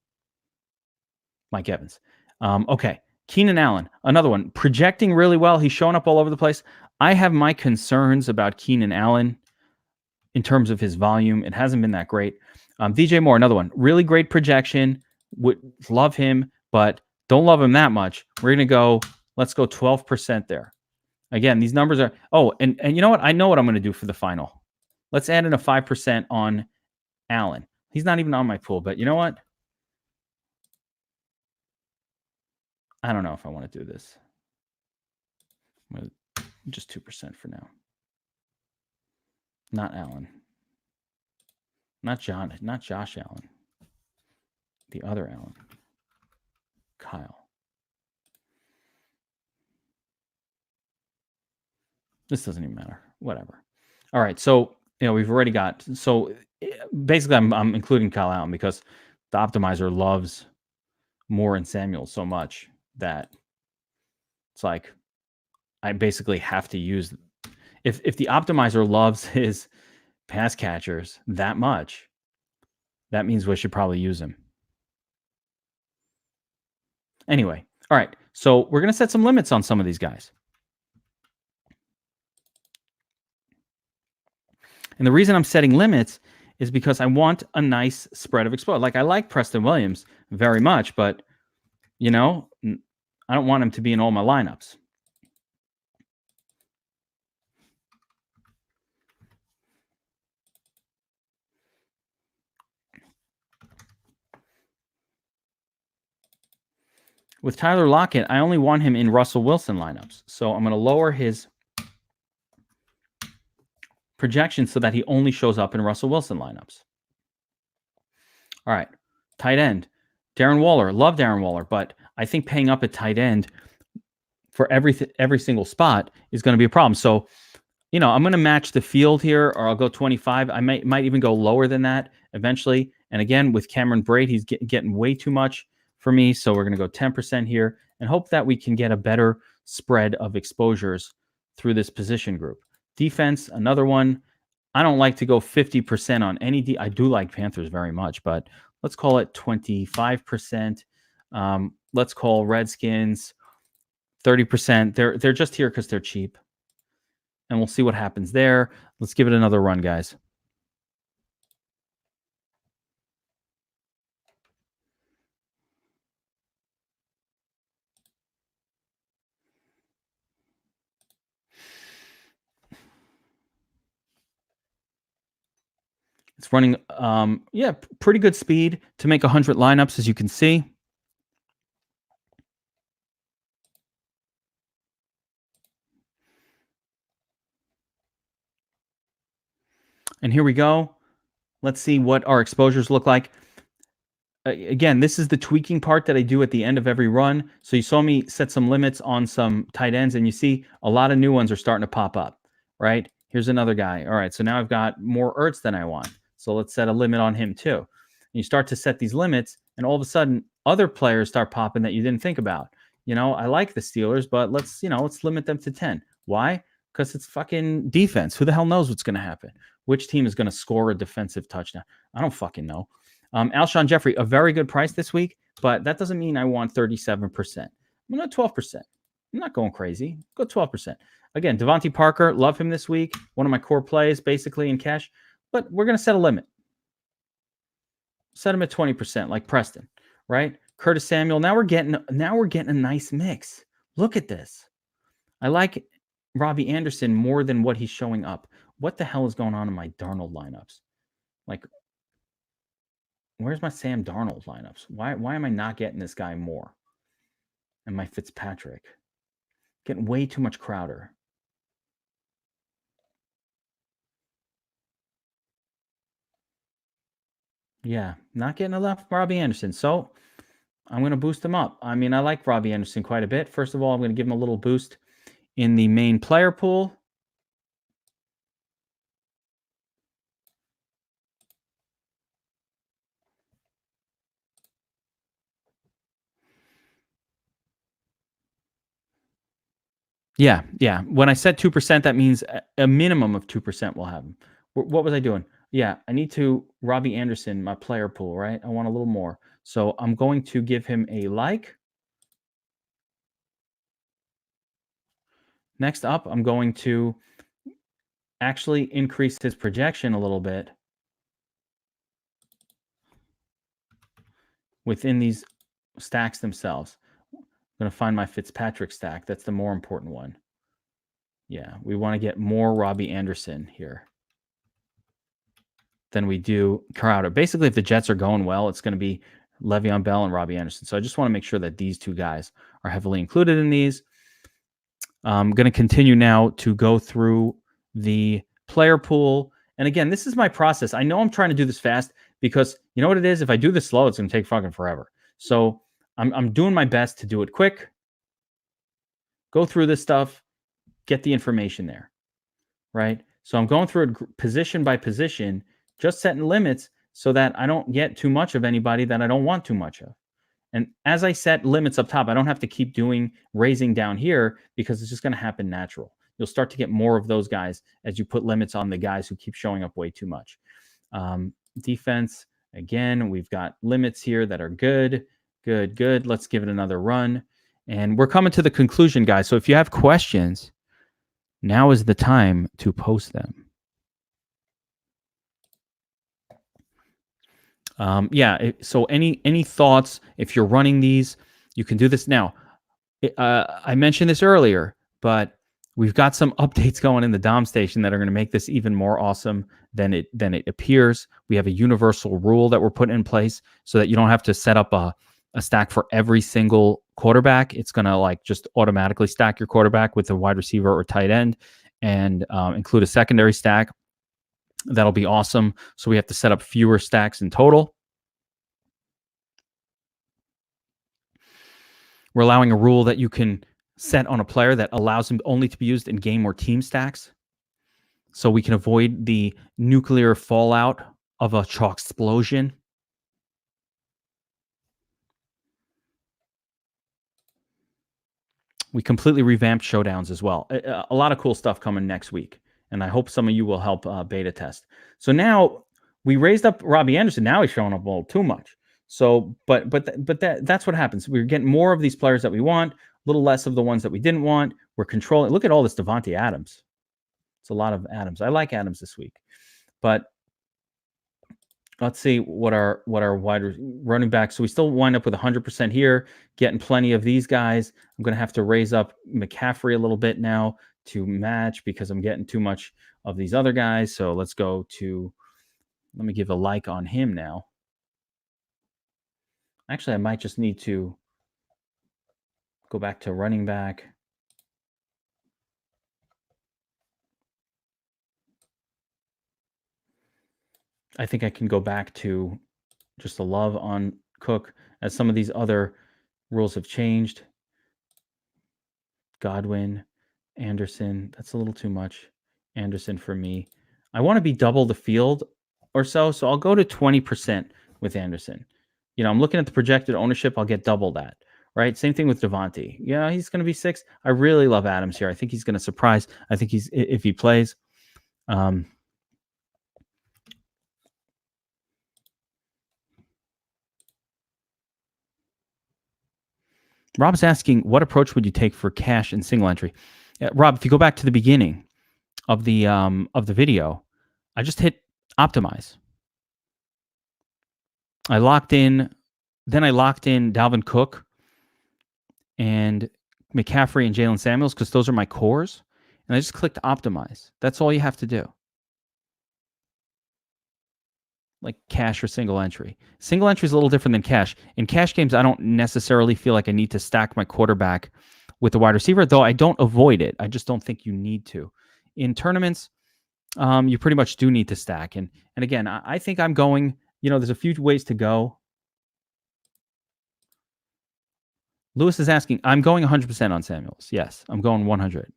Speaker 1: Mike Evans. Okay, Keenan Allen, another one, projecting really well. He's showing up all over the place. I have my concerns about Keenan Allen in terms of his volume. It hasn't been that great. DJ Moore, another one, really great projection. Would love him, but don't love him that much. We're gonna go. Let's go 12% there. Again, these numbers are. Oh, and you know what? I know what I'm gonna do for the final. Let's add in a 5% on Allen. He's not even on my pool, but you know what? I don't know if I want to do this. Just 2% for now. Not Allen. Not Josh Allen. The other Allen. Kyle. This doesn't even matter. Whatever. All right. So, we've already got. So, basically, I'm including Kyle Allen because the optimizer loves Moore and Samuel so much that it's like I basically have to use. If the optimizer loves his pass catchers that much, that means we should probably use him. Anyway, all right. So we're going to set some limits on some of these guys. And the reason I'm setting limits is because I want a nice spread of exposure. Like I like Preston Williams very much, but I don't want him to be in all my lineups. With Tyler Lockett, I only want him in Russell Wilson lineups. So I'm going to lower his projection so that he only shows up in Russell Wilson lineups. All right. Tight end. Darren Waller. Love Darren Waller, but I think paying up at tight end for every single spot is going to be a problem. So, I'm going to match the field here, or I'll go 25. I might even go lower than that eventually. And again, with Cameron Brate, he's getting way too much for me. So we're going to go 10% here and hope that we can get a better spread of exposures through this position group. Defense, another one. I don't like to go 50% on any. I do like Panthers very much, but let's call it 25%. Let's call Redskins 30%. They're just here because they're cheap. And we'll see what happens there. Let's give it another run, guys. It's running, pretty good speed to make 100 lineups, as you can see. And here we go. Let's see what our exposures look like. Again, this is the tweaking part that I do at the end of every run. So you saw me set some limits on some tight ends, and you see a lot of new ones are starting to pop up, right? Here's another guy. All right, so now I've got more Ertz than I want. So let's set a limit on him too. And you start to set these limits, and all of a sudden, other players start popping that you didn't think about. I like the Steelers, but let's limit them to 10. Why? Because it's fucking defense. Who the hell knows what's going to happen? Which team is going to score a defensive touchdown? I don't fucking know. Alshon Jeffrey, a very good price this week, but that doesn't mean I want 37%. I'm going to 12%. I'm not going crazy. Go 12%. Again, Devontae Parker, love him this week. One of my core plays, basically in cash, but we're going to set a limit. Set him at 20%, like Preston, right? Curtis Samuel. Now we're getting a nice mix. Look at this. I like Robbie Anderson more than what he's showing up. What the hell is going on in my Darnold lineups? Like, where's my Sam Darnold lineups? Why am I not getting this guy more? And my Fitzpatrick. Getting way too much Crowder. Yeah, not getting enough Robbie Anderson. So I'm going to boost him up. I mean, I like Robbie Anderson quite a bit. First of all, I'm going to give him a little boost in the main player pool. Yeah. When I said 2%, that means a minimum of 2% will have him. What was I doing? Yeah, I need to Robbie Anderson, my player pool, right? I want a little more. So I'm going to give him a like. Next up, I'm going to actually increase his projection a little bit within these stacks themselves. I'm going to find my Fitzpatrick stack. That's the more important one. Yeah, we want to get more Robbie Anderson here than we do Crowder. Basically, if the Jets are going well, it's going to be Le'Veon Bell and Robbie Anderson. So I just want to make sure that these two guys are heavily included in these. I'm going to continue now to go through the player pool. And again, this is my process. I know I'm trying to do this fast because you know what it is? If I do this slow, it's going to take fucking forever. So I'm doing my best to do it quick, go through this stuff, get the information there, right? So I'm going through it position by position, just setting limits so that I don't get too much of anybody that I don't want too much of. And as I set limits up top, I don't have to keep raising down here because it's just going to happen natural. You'll start to get more of those guys as you put limits on the guys who keep showing up way too much. Defense, again, we've got limits here that are good. Let's give it another run. And we're coming to the conclusion, guys. So if you have questions, now is the time to post them. So any thoughts? If you're running these, you can do this now. I mentioned this earlier, but we've got some updates going in the Dom station that are going to make this even more awesome than it appears. We have a universal rule that we're putting in place so that you don't have to set up a stack for every single quarterback. It's going to like just automatically stack your quarterback with a wide receiver or tight end and include a secondary stack. That'll be awesome. So we have to set up fewer stacks in total. We're allowing a rule that you can set on a player that allows him only to be used in game or team stacks. So we can avoid the nuclear fallout of a chalk explosion. We completely revamped showdowns as well. A lot of cool stuff coming next week. And I hope some of you will help beta test. So now we raised up Robbie Anderson. Now he's showing up a little too much. So, but that's what happens. We're getting more of these players that we want, a little less of the ones that we didn't want. We're controlling. Look at all this Devontae Adams. It's a lot of Adams. I like Adams this week, but let's see what our wide running backs. So we still wind up with 100% here, getting plenty of these guys. I'm going to have to raise up McCaffrey a little bit now to match because I'm getting too much of these other guys. So let's go to, let me give a like on him now. Actually, I might just need to go back to running back. I think I can go back to just a love on Cook as some of these other rules have changed. Godwin, Anderson, that's a little too much. Anderson for me. I want to be double the field or so I'll go to 20% with Anderson. You know, I'm looking at the projected ownership. I'll get double that, right? Same thing with Devontae. Yeah, he's going to be 6. I really love Adams here. I think he's going to surprise. I think if he plays. Rob's asking, what approach would you take for cash and single entry? Rob, if you go back to the beginning of the video, I just hit optimize. I locked in Dalvin Cook and McCaffrey and Jalen Samuels because those are my cores. And I just clicked optimize. That's all you have to do. Like cash or single entry. Single entry is a little different than cash. In cash games, I don't necessarily feel like I need to stack my quarterback with the wide receiver, though I don't avoid it. I just don't think you need to. In tournaments, you pretty much do need to stack. And again, I think I'm going, there's a few ways to go. Lewis is asking, I'm going 100% on Samuels. Yes, I'm going 100.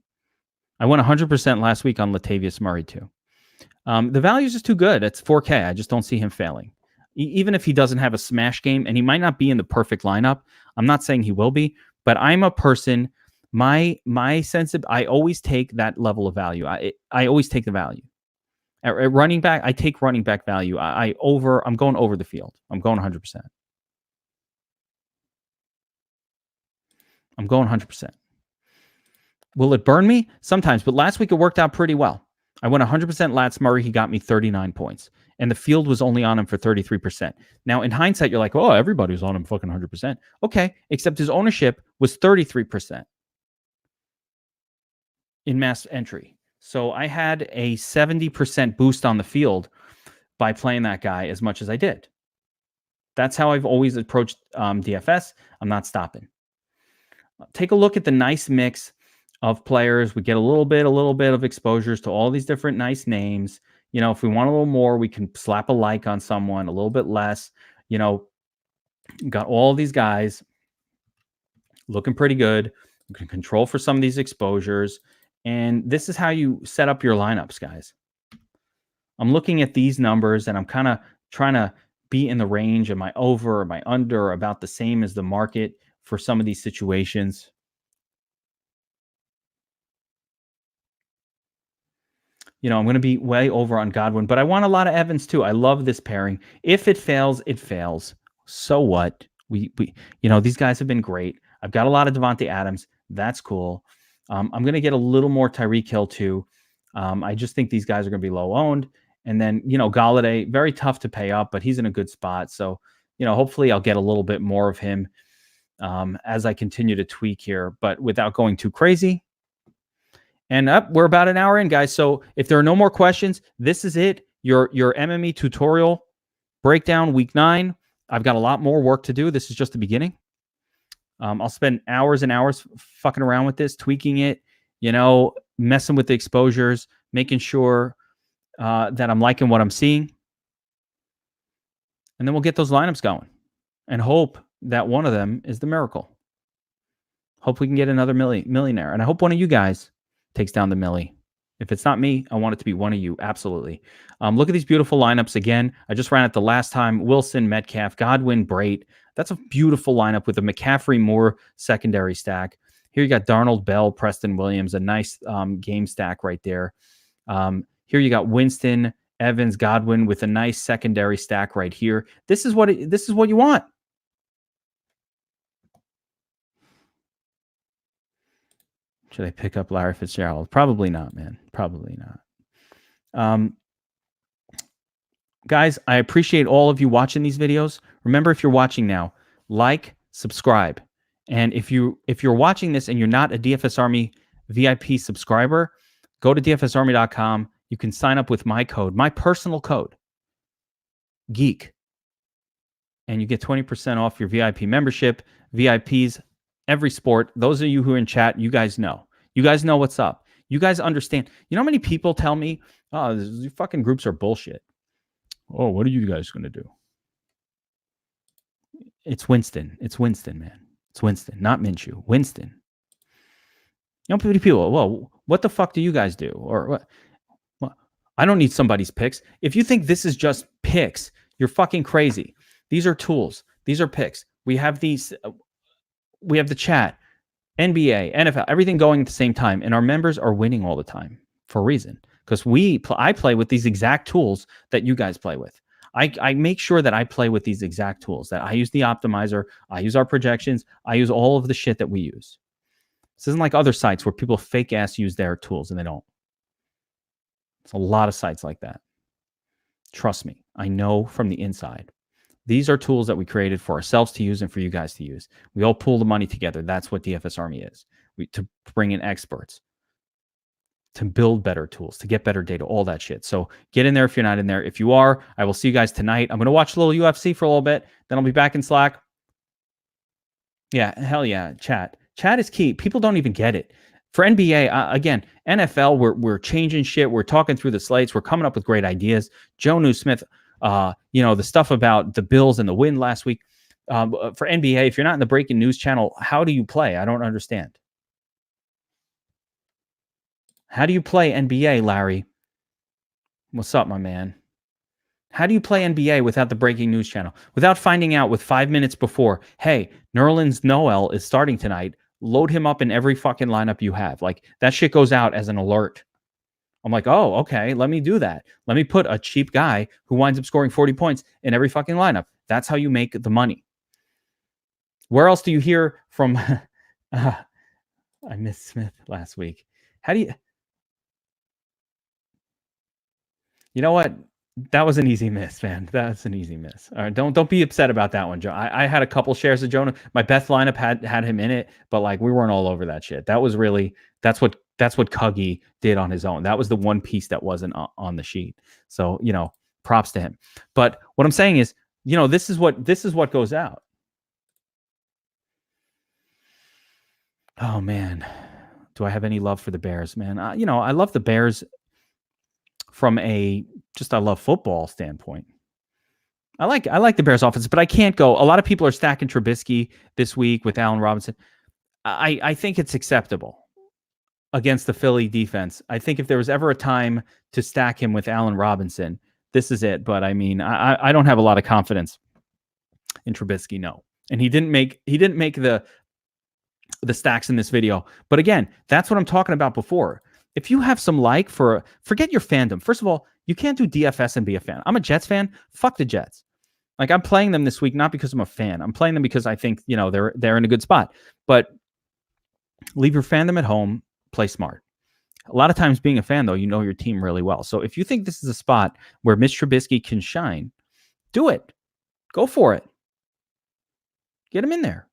Speaker 1: I went 100% last week on Latavius Murray too. The value is just too good. It's 4K. I just don't see him failing. Even if he doesn't have a smash game, and he might not be in the perfect lineup, I'm not saying he will be, but I'm a person My sense of, I always take that level of value. I always take the value. At running back, I take running back value. I'm going over the field. I'm going 100%. I'm going 100%. Will it burn me? Sometimes, but last week it worked out pretty well. I went 100% Lats Murray. He got me 39 points. And the field was only on him for 33%. Now, in hindsight, you're like, oh, everybody was on him fucking 100%. Okay, except his ownership was 33% in mass entry. So I had a 70% boost on the field by playing that guy as much as I did. That's how I've always approached DFS. I'm not stopping. Take a look at the nice mix of players. We get a little bit of exposures to all these different nice names. You know, if we want a little more, we can slap a like on someone, a little bit less. You know, got all these guys looking pretty good. You can control for some of these exposures. And this is how you set up your lineups, guys. I'm looking at these numbers and I'm kind of trying to be in the range. Am I over? Am I under? Or about the same as the market for some of these situations? You know, I'm going to be way over on Godwin, but I want a lot of Evans too. I love this pairing. If it fails, it fails. So what? We you know, these guys have been great. I've got a lot of Devontae Adams. That's cool. I'm going to get a little more Tyreek Hill too. I just think these guys are going to be low owned. And then, you know, Galladay, very tough to pay up, but he's in a good spot. So, you know, hopefully I'll get a little bit more of him as I continue to tweak here, but without going too crazy. And we're about an hour in, guys. So if there are no more questions, this is it. Your MME tutorial breakdown week 9. I've got a lot more work to do. This is just the beginning. I'll spend hours and hours fucking around with this, tweaking it, you know, messing with the exposures, making sure that I'm liking what I'm seeing. And then we'll get those lineups going and hope that one of them is the miracle. Hope we can get another millionaire. And I hope one of you guys takes down the Millie. If it's not me, I want it to be one of you. Absolutely. Look at these beautiful lineups again. I just ran it the last time. Wilson, Metcalf, Godwin, Brait. That's a beautiful lineup with a McCaffrey Moore secondary stack. Here you got Darnold, Bell, Preston Williams, a nice game stack right there. Here you got Winston, Evans, Godwin with a nice secondary stack right here. This is what you want. Should I pick up Larry Fitzgerald? Probably not, man. Probably not. Guys, I appreciate all of you watching these videos. Remember, if you're watching now, like, subscribe. And if you're watching this and you're not a DFS Army VIP subscriber, go to dfsarmy.com. You can sign up with my code, my personal code, Geek. And you get 20% off your VIP membership. VIPs, every sport. Those of you who are in chat, you guys know. You guys know what's up. You guys understand. You know how many people tell me, oh, these fucking groups are bullshit. Oh, what are you guys going to do? It's Winston. It's Winston, man. It's Winston, not Minshew. Winston. You know, people, well, what the fuck do you guys do? Or what? Well, I don't need somebody's picks. If you think this is just picks, you're fucking crazy. These are tools. These are picks. We have these. We have the chat, NBA, NFL, everything going at the same time, and our members are winning all the time for a reason. Because I play with these exact tools that you guys play with. I make sure that I play with these exact tools, that I use the optimizer, I use our projections, I use all of the shit that we use. This isn't like other sites where people fake ass use their tools and they don't. It's a lot of sites like that. Trust me, I know from the inside. These are tools that we created for ourselves to use and for you guys to use. We all pool the money together. That's what DFS Army is. To bring in experts, to build better tools, to get better data, all that shit. So get in there if you're not in there. If you are, I will see you guys tonight. I'm going to watch a little UFC for a little bit. Then I'll be back in Slack. Yeah, hell yeah, chat. Chat is key. People don't even get it. For NBA, again, NFL, we're changing shit. We're talking through the slates. We're coming up with great ideas. Joe Smith, the stuff about the Bills and the win last week. For NBA, if you're not in the breaking news channel, how do you play? I don't understand. How do you play NBA, Larry? What's up, my man? How do you play NBA without the breaking news channel? Without finding out with 5 minutes before, hey, Nerlens Noel is starting tonight. load him up in every fucking lineup you have. Like that shit goes out as an alert. I'm like, oh, okay, let me do that. Let me put a cheap guy who winds up scoring 40 points in every fucking lineup. That's how you make the money. Where else do you hear from? I missed Smith last week. How do you? You know what? That was an easy miss, man. That's an easy miss. All right, don't be upset about that one, Joe. I had a couple shares of Jonah. My best lineup had him in it, but like we weren't all over that shit. That was really that's what Cuggy did on his own. That was the one piece that wasn't on the sheet. So props to him. But what I'm saying is, this is what goes out. Oh man, do I have any love for the Bears, man? I love the Bears from I love football standpoint. I like the Bears offense, but I can't go. A lot of people are stacking Trubisky this week with Allen Robinson. I think it's acceptable against the Philly defense. I think if there was ever a time to stack him with Allen Robinson, this is it. But I mean, I don't have a lot of confidence in Trubisky, no. And he didn't make the stacks in this video. But again, that's what I'm talking about before. If you have some forget your fandom. First of all, you can't do DFS and be a fan. I'm a Jets fan. Fuck the Jets. Like I'm playing them this week, not because I'm a fan. I'm playing them because I think, they're in a good spot. But leave your fandom at home, play smart. A lot of times being a fan, though, you know your team really well. So if you think this is a spot where Mitch Trubisky can shine, do it. Go for it. Get him in there.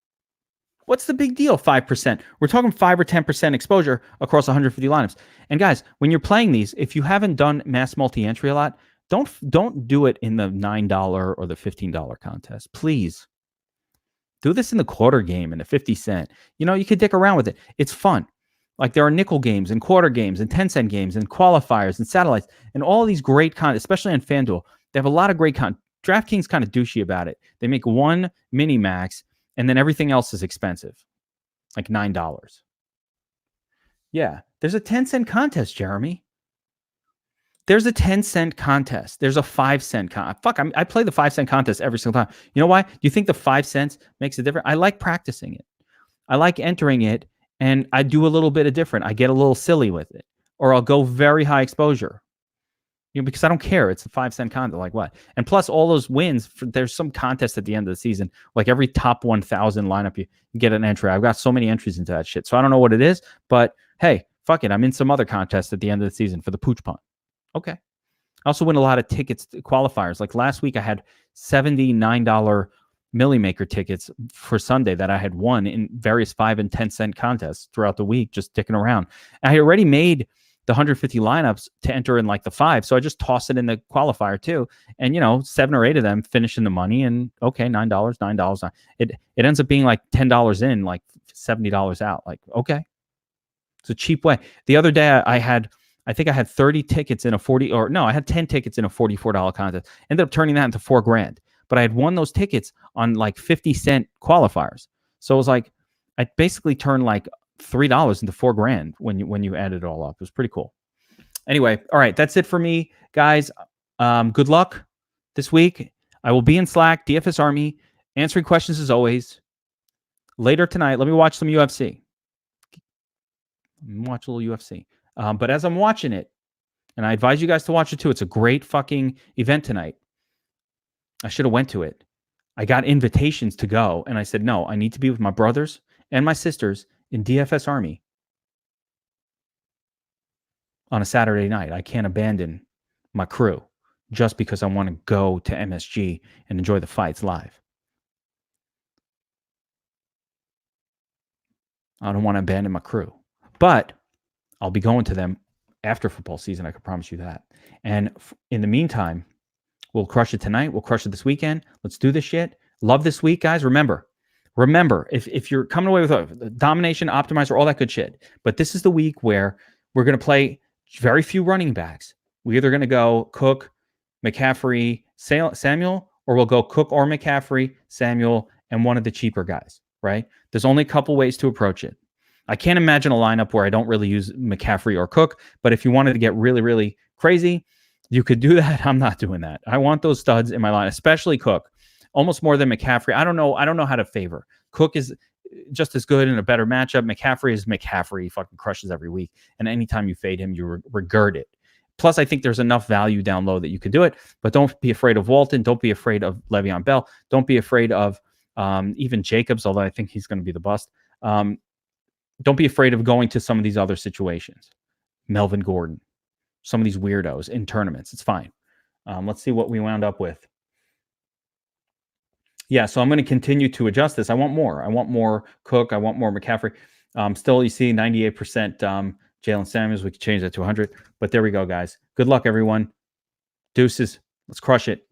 Speaker 1: What's the big deal? 5%. We're talking 5 or 10% exposure across 150 lineups. And guys, when you're playing these, if you haven't done mass multi-entry a lot, don't do it in the $9 or the $15 contest. Please. Do this in the quarter game and the 50 cent. You could dick around with it. It's fun. Like there are nickel games and quarter games and 10-cent games and qualifiers and satellites and all these great content, especially on FanDuel. They have a lot of great content. DraftKings kind of douchey about it. They make one mini max and then everything else is expensive, like $9. Yeah, there's a 10-cent contest, Jeremy. There's a 10-cent contest. There's a 5-cent contest. Fuck, I play the 5-cent contest every single time. You know why? Do you think the 5 cents makes a difference? I like practicing it. I like entering it, and I do a little bit of different. I get a little silly with it, or I'll go very high exposure. Because I don't care. It's a 5-cent contest. Like what? And plus all those wins, there's some contest at the end of the season. Like every top 1,000 lineup, you get an entry. I've got so many entries into that shit. So I don't know what it is, but hey, fuck it. I'm in some other contest at the end of the season for the pooch punt. Okay. I also win a lot of tickets, qualifiers. Like last week, I had $79 Millie Maker tickets for Sunday that I had won in various 5 and 10-cent contests throughout the week, just sticking around. And I already made the 150 lineups to enter in like the 5. So I just toss it in the qualifier too. And 7 or 8 of them finish in the money and okay, $9. It ends up being like $10 in, like $70 out. Like, okay. It's a cheap way. The other day I had 30 tickets in a 40 or no, I had 10 tickets in a $44 contest. Ended up turning that into $4,000. But I had won those tickets on like 50-cent qualifiers. So it was like, I basically turned like $3 into $4,000 when you add it all up. It was pretty cool. Anyway, all right, that's it for me, guys. Good luck this week. I will be in Slack, DFS Army, answering questions as always. Later tonight, let me watch some UFC. Watch a little UFC. But as I'm watching it, and I advise you guys to watch it too, it's a great fucking event tonight. I should have went to it. I got invitations to go, and I said, no, I need to be with my brothers and my sisters in DFS Army on a Saturday night. I can't abandon my crew just because I want to go to MSG and enjoy the fights live. I don't want to abandon my crew, but I'll be going to them after football season. I can promise you that. And in the meantime, we'll crush it tonight. We'll crush it this weekend. Let's do this shit. Love this week, guys. Remember, if you're coming away with a Domination Optimizer, all that good shit, but this is the week where we're going to play very few running backs. We're either going to go Cook, McCaffrey, Samuel, or we'll go Cook or McCaffrey, Samuel, and one of the cheaper guys, right? There's only a couple ways to approach it. I can't imagine a lineup where I don't really use McCaffrey or Cook, but if you wanted to get really, really crazy, you could do that. I'm not doing that. I want those studs in my line, especially Cook, almost more than McCaffrey. I don't know how to favor Cook is just as good in a better matchup. McCaffrey is McCaffrey. He fucking crushes every week. And anytime you fade him, you regurd it. Plus, I think there's enough value down low that you could do it. But don't be afraid of Walton. Don't be afraid of Le'Veon Bell. Don't be afraid of even Jacobs, although I think he's going to be the bust. Don't be afraid of going to some of these other situations. Melvin Gordon, some of these weirdos in tournaments. It's fine. Let's see what we wound up with. Yeah, so I'm going to continue to adjust this. I want more. I want more Cook. I want more McCaffrey. Still, you see 98% Jalen Samuels. We can change that to 100. But there we go, guys. Good luck, everyone. Deuces. Let's crush it.